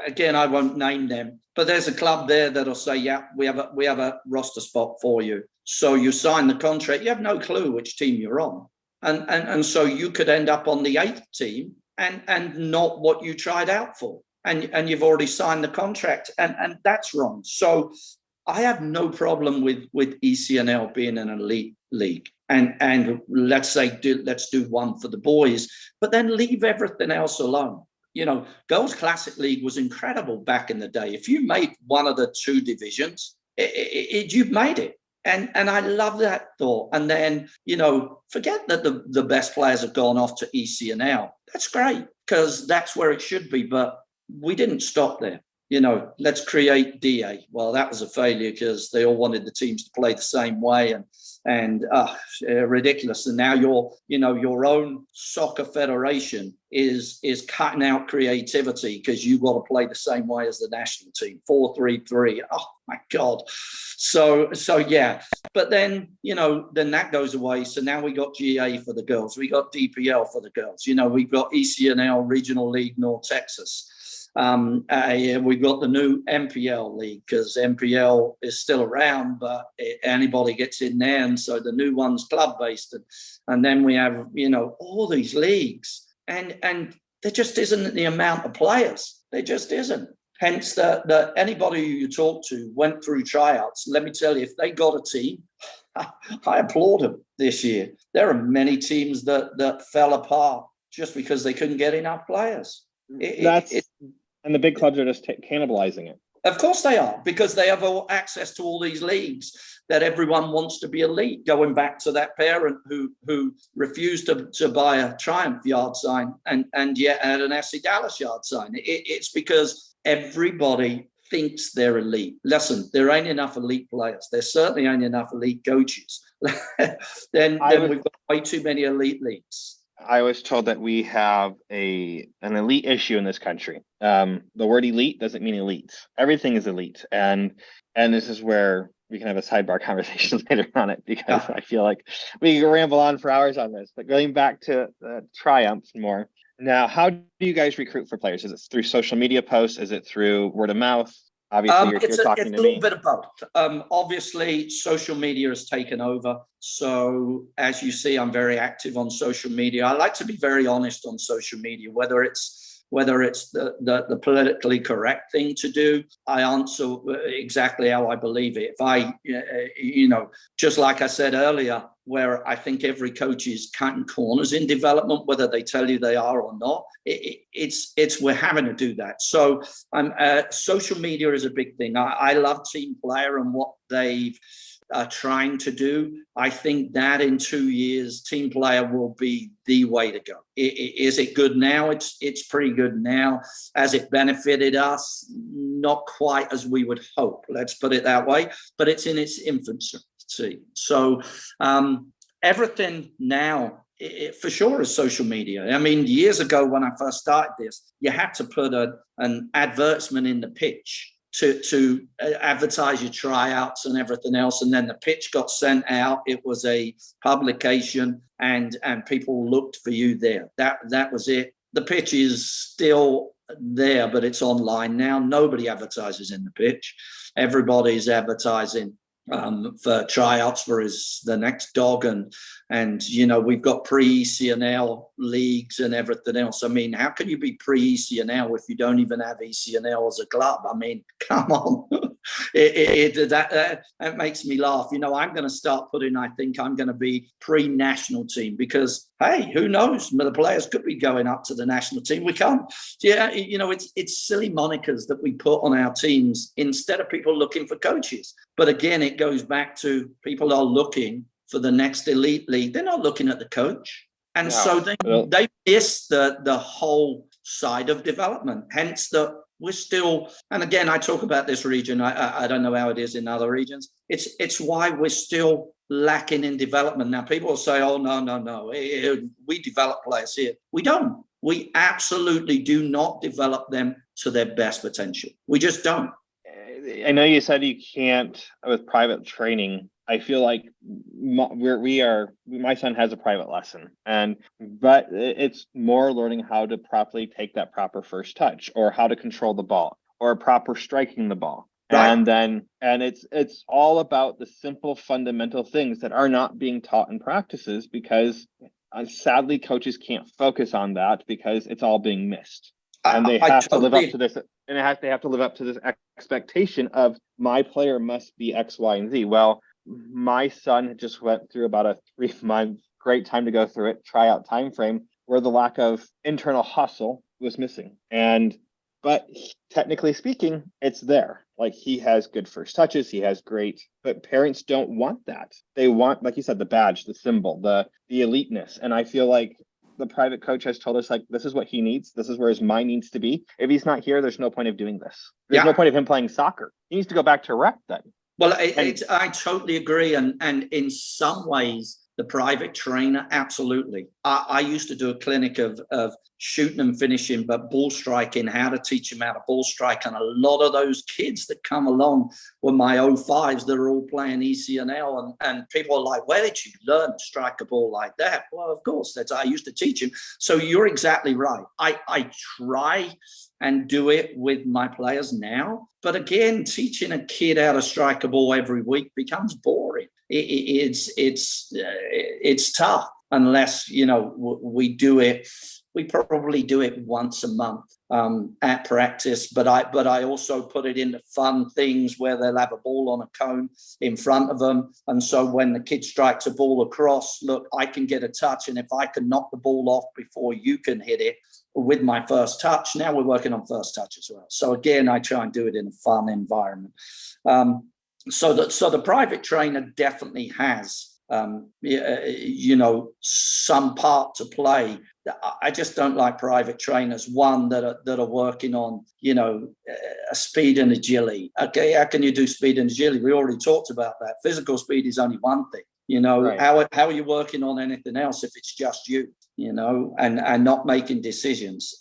again, I won't name them, but there's a club there that'll say, yeah, we have a roster spot for you. So you sign the contract, you have no clue which team you're on, and so you could end up on the 8th team and not what you tried out for. And you've already signed the contract, and that's wrong. So I have no problem with ECNL being an elite league, and let's say let's do one for the boys, but then leave everything else alone. Girls Classic League was incredible back in the day. If you made one of the 2 divisions, you've made it. And I love that thought. And then, forget that the best players have gone off to ECNL. That's great, because that's where it should be. But we didn't stop there. Let's create DA. Well, that was a failure because they all wanted the teams to play the same way, and ridiculous. And now your own soccer federation is cutting out creativity because you've got to play the same way as the national team, 4-3-3. Oh my God. So yeah. But then then that goes away. So now we got GA for the girls. We got DPL for the girls. We've got ECNL Regional League North Texas. We've got the new MPL league because MPL is still around, but anybody gets in there, and so the new one's club based, and then we have all these leagues, and there just isn't the amount of players. There just isn't. Hence, that anybody who you talk to went through tryouts. Let me tell you, if they got a team, I applaud them this year. There are many teams that fell apart just because they couldn't get enough players. And the big clubs are just cannibalizing it. Of course they are, because they have access to all these leagues that everyone wants to be elite. Going back to that parent who refused to buy a Triumph yard sign and yet had an SC Dallas yard sign. It's because everybody thinks they're elite. Listen, there ain't enough elite players. There certainly ain't enough elite coaches. then we've got way too many elite leagues. I was told that we have an elite issue in this country. The word elite doesn't mean elite. Everything is elite. And this is where we can have a sidebar conversation later on it, because I feel like we can ramble on for hours on this. But going back to Triumph more. Now, how do you guys recruit for players? Is it through social media posts? Is it through word of mouth? Obviously, you're talking to me. It's a little bit of both. Obviously, social media has taken over. So as you see, I'm very active on social media. I like to be very honest on social media, whether it's the politically correct thing to do. I answer exactly how I believe it. If I, just like I said earlier, where I think every coach is cutting corners in development, whether they tell you they are or not, it's we're having to do that. So social media is a big thing. I love Team Player and what they've trying to do. I think that in 2 years, Team Player will be the way to go. Is it good now? It's pretty good now. Has it benefited us? Not quite as we would hope. Let's put it that way. But it's in its infancy. So everything now, for sure, is social media. I mean, years ago when I first started this, you had to put an advertisement in the pitch to advertise your tryouts and everything else, and then the pitch got sent out. It was a publication, and people looked for you there. That was it. The pitch is still there, but it's online now. Nobody advertises in the pitch. Everybody's advertising for tryouts for the next dog, and we've got pre-ECNL leagues and everything else. I mean, how can you be pre-ECNL if you don't even have ECNL as a club? I mean, come on. That makes me laugh. I'm going to start I think I'm going to be pre-national team, because hey, who knows? The players could be going up to the national team. We can't. Yeah, it's silly monikers that we put on our teams instead of people looking for coaches. But again, it goes back to people are looking for the next elite league. They're not looking at the coach. And so they miss the whole side of development. Hence that we're still, and again, I talk about this region. I don't know how it is in other regions. It's why we're still lacking in development. Now, people will say, oh, no. We develop players here. We don't. We absolutely do not develop them to their best potential. We just don't. I know you said you can't with private training. I feel like my son has a private lesson, but it's more learning how to properly take that proper first touch, or how to control the ball, or proper striking the ball. Right. And it's all about the simple fundamental things that are not being taught in practices, because sadly coaches can't focus on that because it's all being missed. And they have to live up to this, and they have to live up to this expectation of my player must be X, Y, and Z. Well, my son just went through about a 3-month great time to go through it, tryout time frame, where the lack of internal hustle was missing. But technically speaking, it's there. Like, he has good first touches, he has great, but parents don't want that. They want, like you said, the badge, the symbol, the eliteness. And I feel like the private coach has told us, like, this is what he needs. This is where his mind needs to be. If he's not here, there's no point of doing this. There's no point of him playing soccer. He needs to go back to rep then. Well, I totally agree. And in some ways, the private trainer, absolutely. I used to do a clinic of shooting and finishing, but ball striking, how to teach them how to ball strike. And a lot of those kids that come along were my 05s that are all playing ECNL. And people are like, where did you learn to strike a ball like that? Well, of course, I used to teach them. So you're exactly right. I try and do it with my players now. But again, teaching a kid how to strike a ball every week becomes boring. It's tough unless, we do it. We probably do it once a month at practice, but I also put it into fun things where they'll have a ball on a cone in front of them. And so when the kid strikes a ball across, look, I can get a touch. And if I can knock the ball off before you can hit it with my first touch, now we're working on first touch as well. So again, I try and do it in a fun environment. So the private trainer definitely has, some part to play. I just don't like private trainers, one that are working on, a speed and agility. Okay, how can you do speed and agility? We already talked about that. Physical speed is only one thing. Right. How are you working on anything else if it's just you, and not making decisions?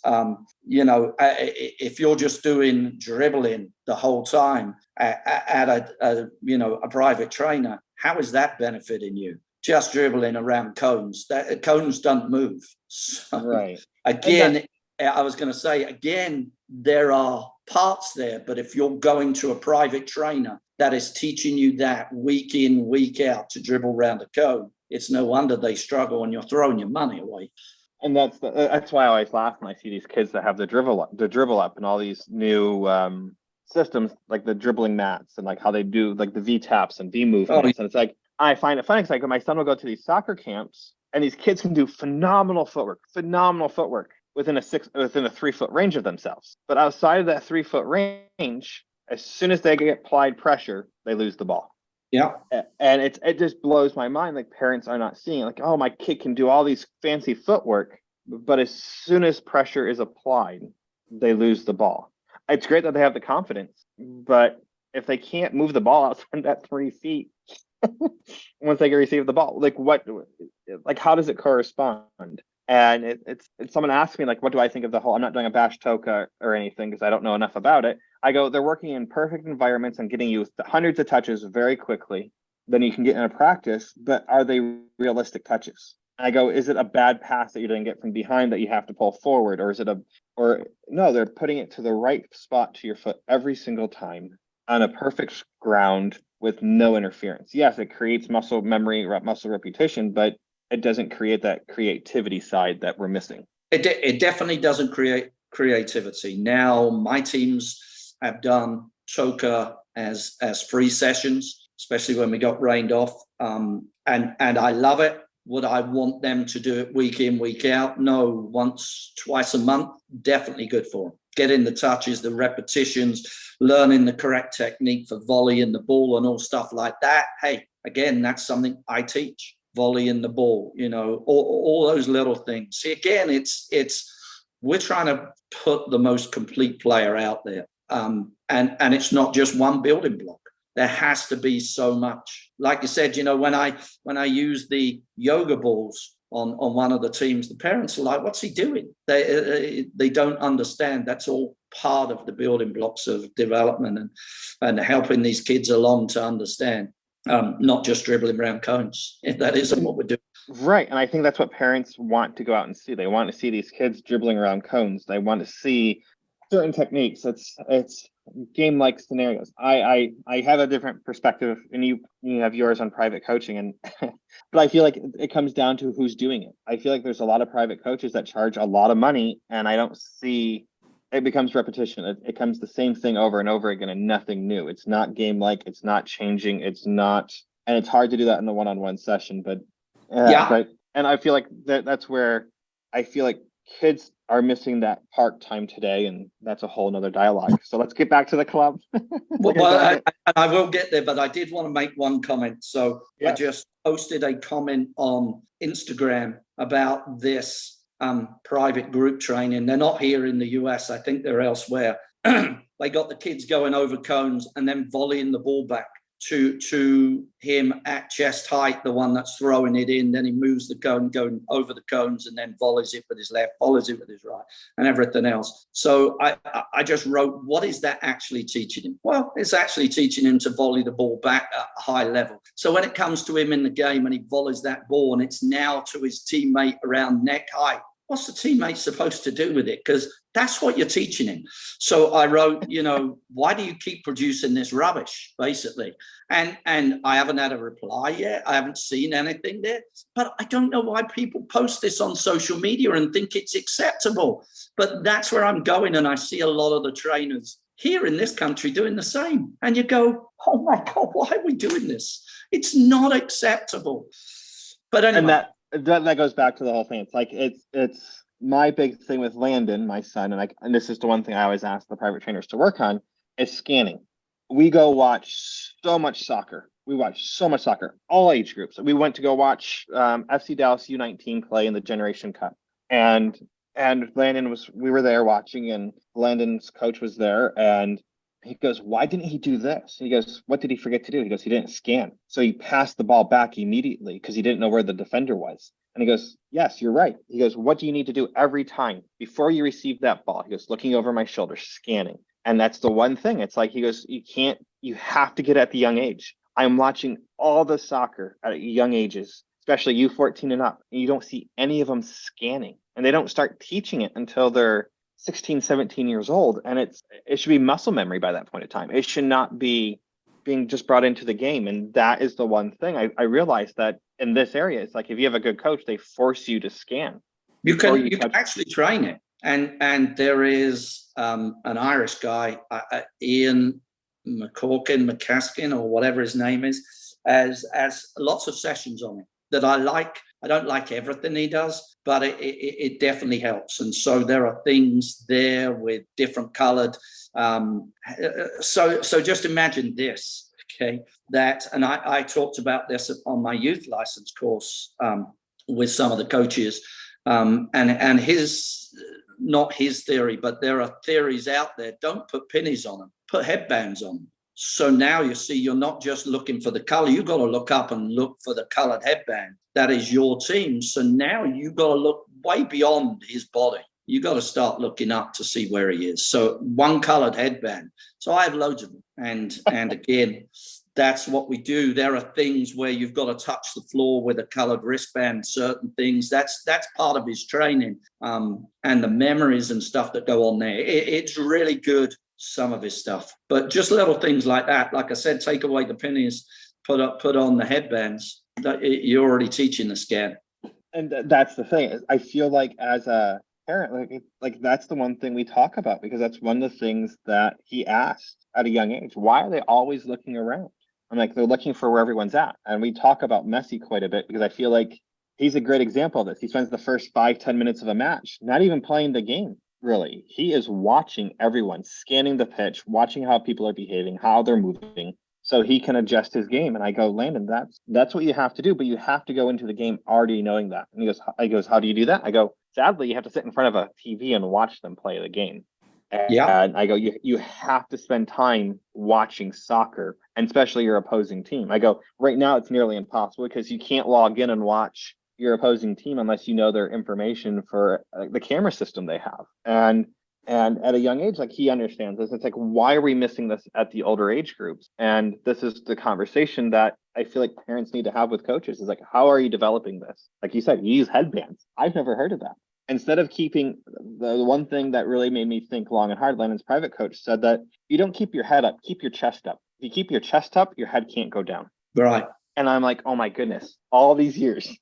If you're just doing dribbling the whole time at a private trainer, how is that benefiting you? Just dribbling around cones. Cones don't move. So, right. Again, I was going to say, there are parts there, but if you're going to a private trainer that is teaching you that week in, week out to dribble around a cone, it's no wonder they struggle and you're throwing your money away. And that's why I always laugh when I see these kids that have the dribble up and all these new systems, like the dribbling mats, and like how they do like the V taps and V movements. And it's like, I find it funny because my son will go to these soccer camps and these kids can do phenomenal footwork within a 3-foot range of themselves. But outside of that 3-foot range, as soon as they get applied pressure, they lose the ball. Yeah. And it just blows my mind. Like, parents are not seeing, like, oh, my kid can do all these fancy footwork, but as soon as pressure is applied, they lose the ball. It's great that they have the confidence, but if they can't move the ball outside that 3 feet, once they receive the ball, how does it correspond? And it's someone asked me, like, what do I think of the whole, I'm not doing a bash toka or anything because I don't know enough about it. I go, they're working in perfect environments and getting you hundreds of touches very quickly. Then you can get in a practice, but are they realistic touches? I go, is it a bad pass that you didn't get from behind that you have to pull forward? Or is it no, they're putting it to the right spot to your foot every single time on a perfect ground with no interference. Yes, it creates muscle memory, muscle repetition, but it doesn't create that creativity side that we're missing. It definitely doesn't create creativity. Now, my teams have done Toka as free sessions, especially when we got rained off. And I love it. Would I want them to do it week in, week out? No, once, twice a month, definitely good for them. Getting the touches, the repetitions, learning the correct technique for volleying the ball and all stuff like that. Hey, again, that's something I teach. Volleying the ball, all those little things. See, again, it's we're trying to put the most complete player out there. And it's not just one building block. There has to be so much. Like you said, when I use the yoga balls on one of the teams, the parents are like, what's he doing? They don't understand. That's all part of the building blocks of development and helping these kids along to understand, not just dribbling around cones. That isn't what we're doing. Right. And I think that's what parents want to go out and see. They want to see these kids dribbling around cones. They want to see certain techniques. It's game-like scenarios. I have a different perspective, and you have yours on private coaching, and but I feel like it comes down to who's doing it. I feel like there's a lot of private coaches that charge a lot of money, and I don't see it becomes repetition. It comes the same thing over and over again, and nothing new. It's not game-like. It's not changing. It's not, and it's hard to do that in the one-on-one session. But and I feel like that's where I feel like kids are missing that park time today, and that's a whole nother dialogue. So let's get back to the club. I will get there, but I did want to make one comment. So I just posted a comment on Instagram about this private group training. They're not here in the US. I think they're elsewhere. They got the kids going over cones and then volleying the ball back to him at chest height, the one that's throwing it in. Then he moves the cone, going over the cones, and then volleys it with his left, volleys it with his right, and everything else. So I just wrote, what is that actually teaching him? Well, it's actually teaching him to volley the ball back at a high level. So when it comes to him in the game and he volleys that ball and it's now to his teammate around neck height, what's the teammate supposed to do with it? Because that's what you're teaching him. So I wrote, why do you keep producing this rubbish, basically? And I haven't had a reply yet. I haven't seen anything there. But I don't know why people post this on social media and think it's acceptable. But that's where I'm going. And I see a lot of the trainers here in this country doing the same. And you go, oh my God, why are we doing this? It's not acceptable. But anyway. And that goes back to the whole thing. It's like it's my big thing with Landon, my son, and this is the one thing I always ask the private trainers to work on is scanning. We go watch so much soccer. We watch so much soccer, all age groups. We went to go watch FC Dallas U19 play in the Generation Cup, and Landon we were there watching, and Landon's coach was there, and he goes, why didn't he do this? He goes, what did he forget to do? He goes, he didn't scan. So he passed the ball back immediately because he didn't know where the defender was. And he goes, yes, you're right. He goes, what do you need to do every time before you receive that ball? He goes, looking over my shoulder, scanning. And that's the one thing. It's like, he goes, you have to get at the young age. I'm watching all the soccer at young ages, especially U14 and up. And you don't see any of them scanning. And they don't start teaching it until they're 16, 17 years old. And it should be muscle memory by that point in time. It should not be being just brought into the game. And that is the one thing I realized that in this area, it's like, if you have a good coach, they force you to scan. You can actually train it. And there is an Irish guy, Ian McCaskin or whatever his name is, as lots of sessions on it that I like. I don't like everything he does, but it definitely helps. And so there are things there with different colored. So just imagine this, okay? And I talked about this on my youth license course with some of the coaches, and not his theory, but there are theories out there. Don't put pennies on them, put headbands on them. So now you see, you're not just looking for the color. You've got to look up and look for the colored headband. That is your team. So now you've got to look way beyond his body. You got to start looking up to see where he is. So one colored headband. So I have loads of them. And again, that's what we do. There are things where you've got to touch the floor with a colored wristband, certain things. That's part of his training, and the memories and stuff that go on there. It's really good, some of his stuff. But just little things like that. Like I said, take away the pennies, put on the headbands. You're already teaching the scan. And that's the thing. I feel like as a parent, like that's the one thing we talk about, because that's one of the things that he asked at a young age. Why are they always looking around? I'm like, they're looking for where everyone's at. And we talk about Messi quite a bit because I feel like he's a great example of this. He spends the first 5-10 minutes of a match not even playing the game, really. He is watching everyone, scanning the pitch, watching how people are behaving, how they're moving, so he can adjust his game. And I go, Landon, that's what you have to do, but you have to go into the game already knowing that. And he goes, how do you do that? I go, sadly, you have to sit in front of a TV and watch them play the game. Yeah, And I go, you have to spend time watching soccer, and especially your opposing team. I go, right now it's nearly impossible because you can't log in and watch your opposing team unless you know their information for the camera system they have. And at a young age, like, he understands this. It's like, why are we missing this at the older age groups? And this is the conversation that I feel like parents need to have with coaches, is like, how are you developing this? Like you said, you use headbands. I've never heard of that. Instead of keeping, the one thing that really made me think long and hard, Lennon's private coach said that you don't keep your head up, keep your chest up. If you keep your chest up, your head can't go down. right. And I'm like, oh my goodness, all these years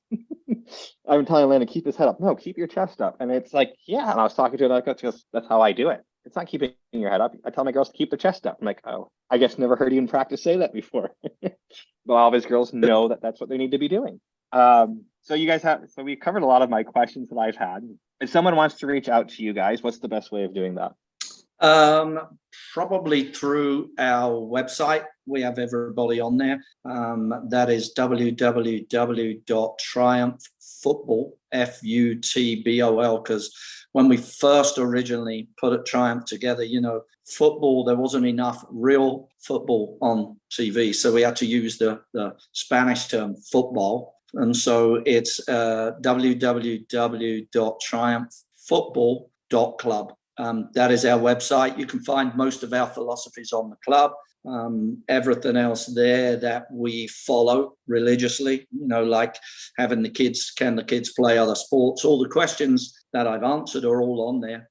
I've been telling Lana, keep his head up. No, keep your chest up. And it's like, yeah. And I was talking to another coach, goes, that's how I do it. It's not keeping your head up. I tell my girls to keep their chest up. I'm like, oh, I guess never heard you in practice say that before. But all of his girls know that that's what they need to be doing. So we covered a lot of my questions that I've had. If someone wants to reach out to you guys, what's the best way of doing that? Probably through our website. We have everybody on there. That is www.triumphfootball, FUTBOL, because when we first originally put Triumph together, football, there wasn't enough real football on TV. So we had to use the Spanish term football. And so it's www.triumphfootball.club. That is our website. You can find most of our philosophies on the club. Everything else there that we follow religiously, like having the kids, can the kids play other sports? All the questions that I've answered are all on there.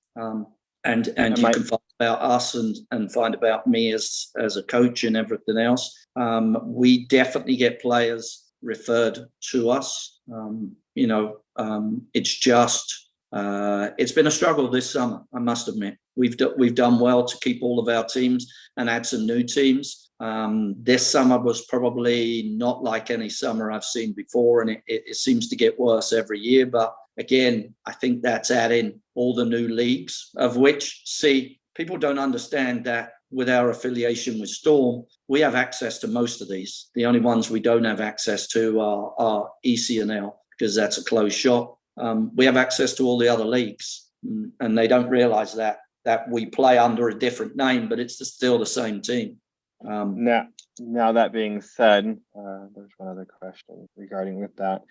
And you can find about us and find about me as a coach and everything else. We definitely get players referred to us. It's just, it's been a struggle this summer, I must admit. We've done well to keep all of our teams and add some new teams. This summer was probably not like any summer I've seen before, and it seems to get worse every year. But again, I think that's adding all the new leagues, of which, people don't understand that with our affiliation with Storm, we have access to most of these. The only ones we don't have access to are ECNL, because that's a closed shop. We have access to all the other leagues, and they don't realize that we play under a different name, but it's still the same team. Now that being said, there's one other question regarding with that.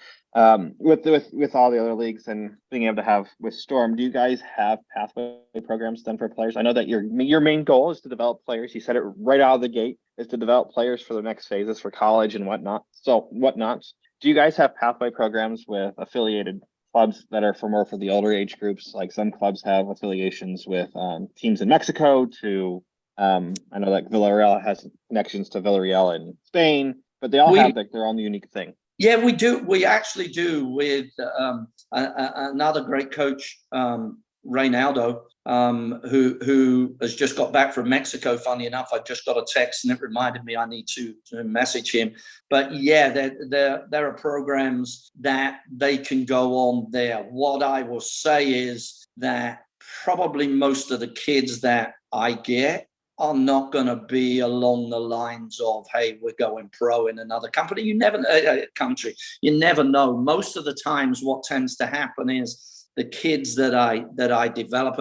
With all the other leagues and being able to have with Storm, do you guys have pathway programs done for players? I know that your main goal is to develop players. You said it right out of the gate, is to develop players for the next phases for college and whatnot. Do you guys have pathway programs with affiliated clubs that are more for the older age groups? Like some clubs have affiliations with teams in Mexico to I know that Villarreal has connections to Villarreal in Spain, but they all have their own unique thing. Yeah, we do. We actually do with another great coach, Reynaldo, who has just got back from Mexico. Funny enough, I just got a text and it reminded me I need to message him. But yeah, there are programs that they can go on there. What I will say is that probably most of the kids that I get are not going to be along the lines of, hey, we're going pro in another company. You never know. Most of the times what tends to happen is the kids that I develop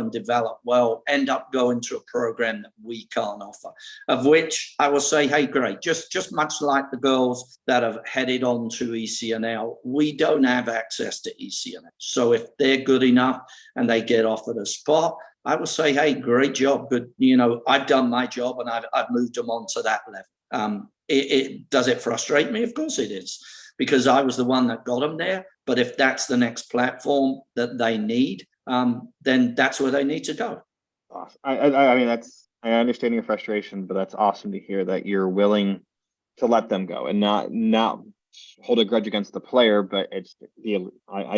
well end up going to a program that we can't offer, of which I will say, hey, great, just much like the girls that have headed on to ECNL, we don't have access to ECNL. So if they're good enough and they get offered a spot, I will say, hey, great job, good. I've done my job and I've moved them on to that level. Does it frustrate me? Of course it is, because I was the one that got them there. But if that's the next platform that they need, then that's where they need to go. Awesome. I mean, I understand your frustration, but that's awesome to hear that you're willing to let them go and not hold a grudge against the player. But I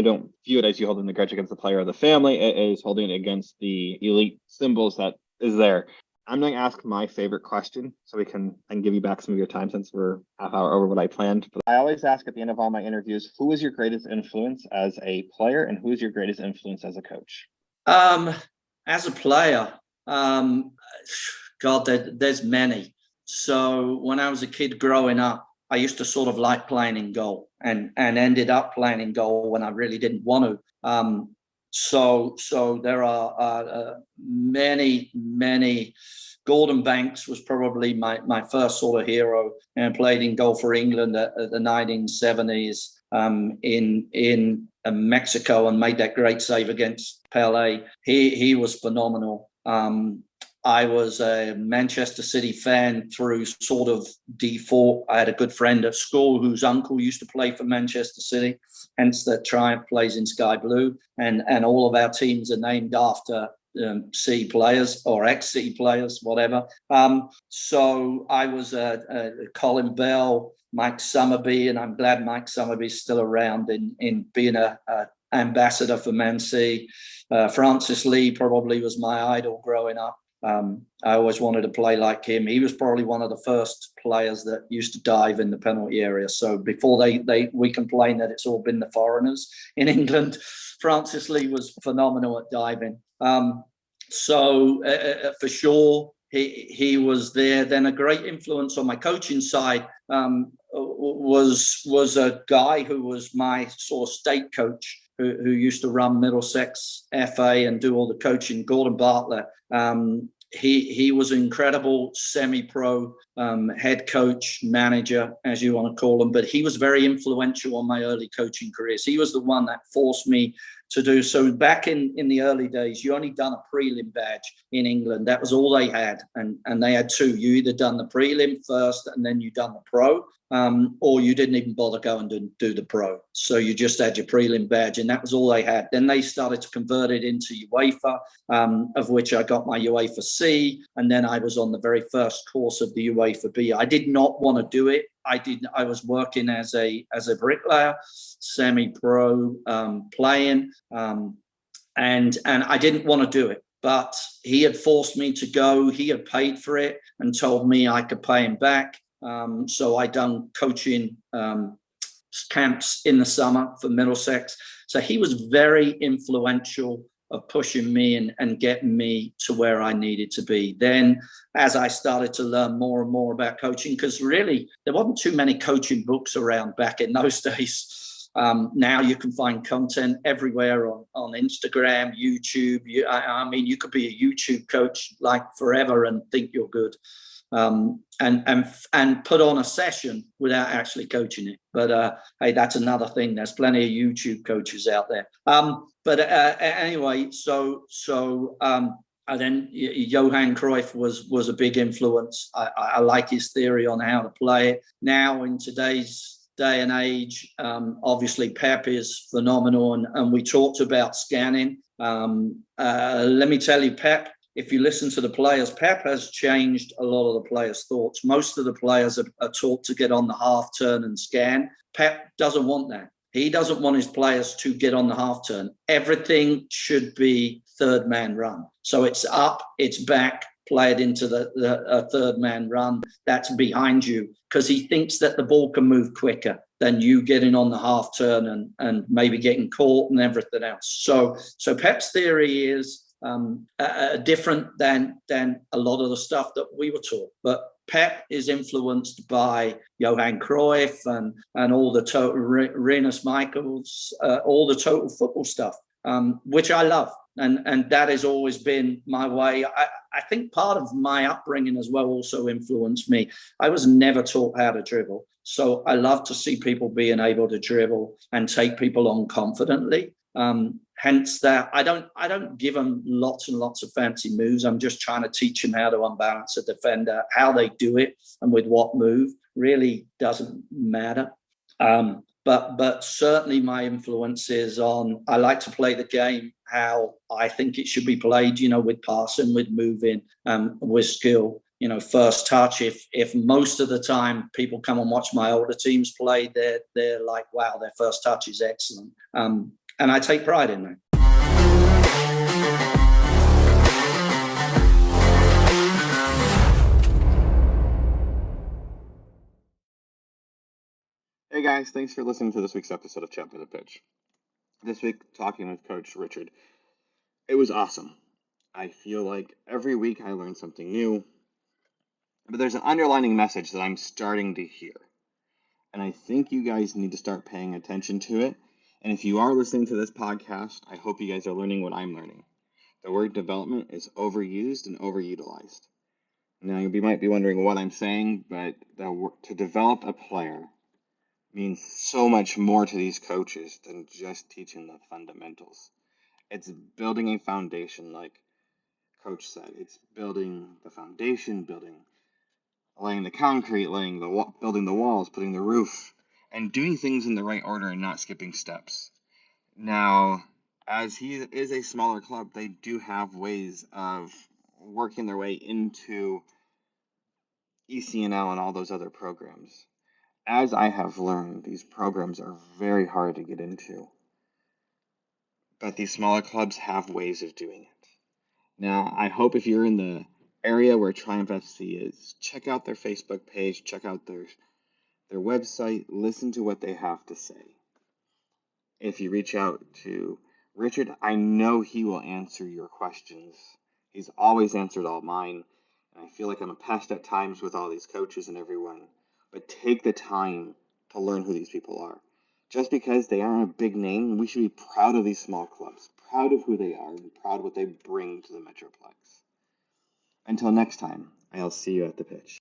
don't view it as you holding the grudge against the player or the family. It is holding it against the elite symbols that is there. I'm going to ask my favorite question so I can give you back some of your time, since we're half hour over what I planned. But I always ask at the end of all my interviews, who is your greatest influence as a player and who is your greatest influence as a coach? As a player, God, there's many. So when I was a kid growing up, I used to sort of like playing in goal and ended up playing in goal when I really didn't want to. So there are many. Gordon Banks was probably my first sort of hero, and played in goal for England at the 1970s in Mexico, and made that great save against Pele. He was phenomenal. I was a Manchester City fan through sort of default. I had a good friend at school whose uncle used to play for Manchester City, hence that Triumph plays in sky blue, and all of our teams are named after C players or ex-C players, whatever. So I was Colin Bell, Mike Summerby, and I'm glad Mike Summerby's still around in being a ambassador for Man City. Francis Lee probably was my idol growing up. I always wanted to play like him. He was probably one of the first players that used to dive in the penalty area. So before we complain that it's all been the foreigners in England, Francis Lee was phenomenal at diving. So for sure, he was there. Then a great influence on my coaching side was a guy who was my sort of state coach, who used to run Middlesex FA and do all the coaching, Gordon Bartlett. He was an incredible semi-pro head coach, manager, as you want to call him, but he was very influential on my early coaching careers. He was the one that forced me to do so. Back in the early days, you only done a prelim badge in England. That was all they had, and they had two. You either done the prelim first and then you done the pro, or you didn't even bother going to do the pro. So you just had your prelim badge, and that was all they had. Then they started to convert it into UEFA, of which I got my UEFA C, and then I was on the very first course of the UEFA B. I did not want to do it. I was working as a bricklayer, semi-pro, playing, and I didn't want to do it. But he had forced me to go. He had paid for it and told me I could pay him back. So I done coaching camps in the summer for Middlesex. So he was very influential of pushing me and getting me to where I needed to be. Then as I started to learn more and more about coaching, because really there wasn't too many coaching books around back in those days. Now you can find content everywhere on Instagram, YouTube. I mean, you could be a YouTube coach like forever and think you're good. And put on a session without actually coaching it. But hey, that's another thing. There's plenty of YouTube coaches out there. But anyway, so and then Johan Cruyff was a big influence. I like his theory on how to play it. Now in today's day and age, obviously Pep is phenomenal, and we talked about scanning. Let me tell you, Pep, if you listen to the players, Pep has changed a lot of the players' thoughts. Most of the players are taught to get on the half turn and scan. Pep doesn't want that. He doesn't want his players to get on the half turn. Everything should be third man run. So it's up, it's back, play it into the third man run. That's behind you, because he thinks that the ball can move quicker than you getting on the half turn and maybe getting caught and everything else. So Pep's theory is different than a lot of the stuff that we were taught. But Pep is influenced by Johan Cruyff and all the total Rinus Michels, all the total football stuff, which I love. And that has always been my way. I think part of my upbringing as well also influenced me. I was never taught how to dribble. So I love to see people being able to dribble and take people on confidently. Hence that I don't give them lots and lots of fancy moves. I'm just trying to teach them how to unbalance a defender. How they do it and with what move really doesn't matter. But certainly my influence is on, I like to play the game how I think it should be played, with passing, with moving, with skill. First touch, if most of the time people come and watch my older teams play, they're like, wow, their first touch is excellent. And I take pride in that. Hey guys, thanks for listening to this week's episode of Chat by the Pitch. This week, talking with Coach Richard. It was awesome. I feel like every week I learn something new, but there's an underlining message that I'm starting to hear. And I think you guys need to start paying attention to it And if you are listening to this podcast, I hope you guys are learning what I'm learning. The word development is overused and overutilized. Now, you might be wondering what I'm saying, but to develop a player means so much more to these coaches than just teaching the fundamentals. It's building a foundation, like Coach said. It's building the foundation, laying the concrete, building the walls, putting the roof, and doing things in the right order and not skipping steps. Now, as he is a smaller club, they do have ways of working their way into ECNL and all those other programs. As I have learned, these programs are very hard to get into, but these smaller clubs have ways of doing it. Now, I hope if you're in the area where Triumph FC is, check out their Facebook page, check out their website, listen to what they have to say. If you reach out to Richard, I know he will answer your questions. He's always answered all mine, and I feel like I'm a pest at times with all these coaches and everyone. But take the time to learn who these people are. Just because they aren't a big name, we should be proud of these small clubs, proud of who they are, and proud of what they bring to the Metroplex. Until next time, I'll see you at the pitch.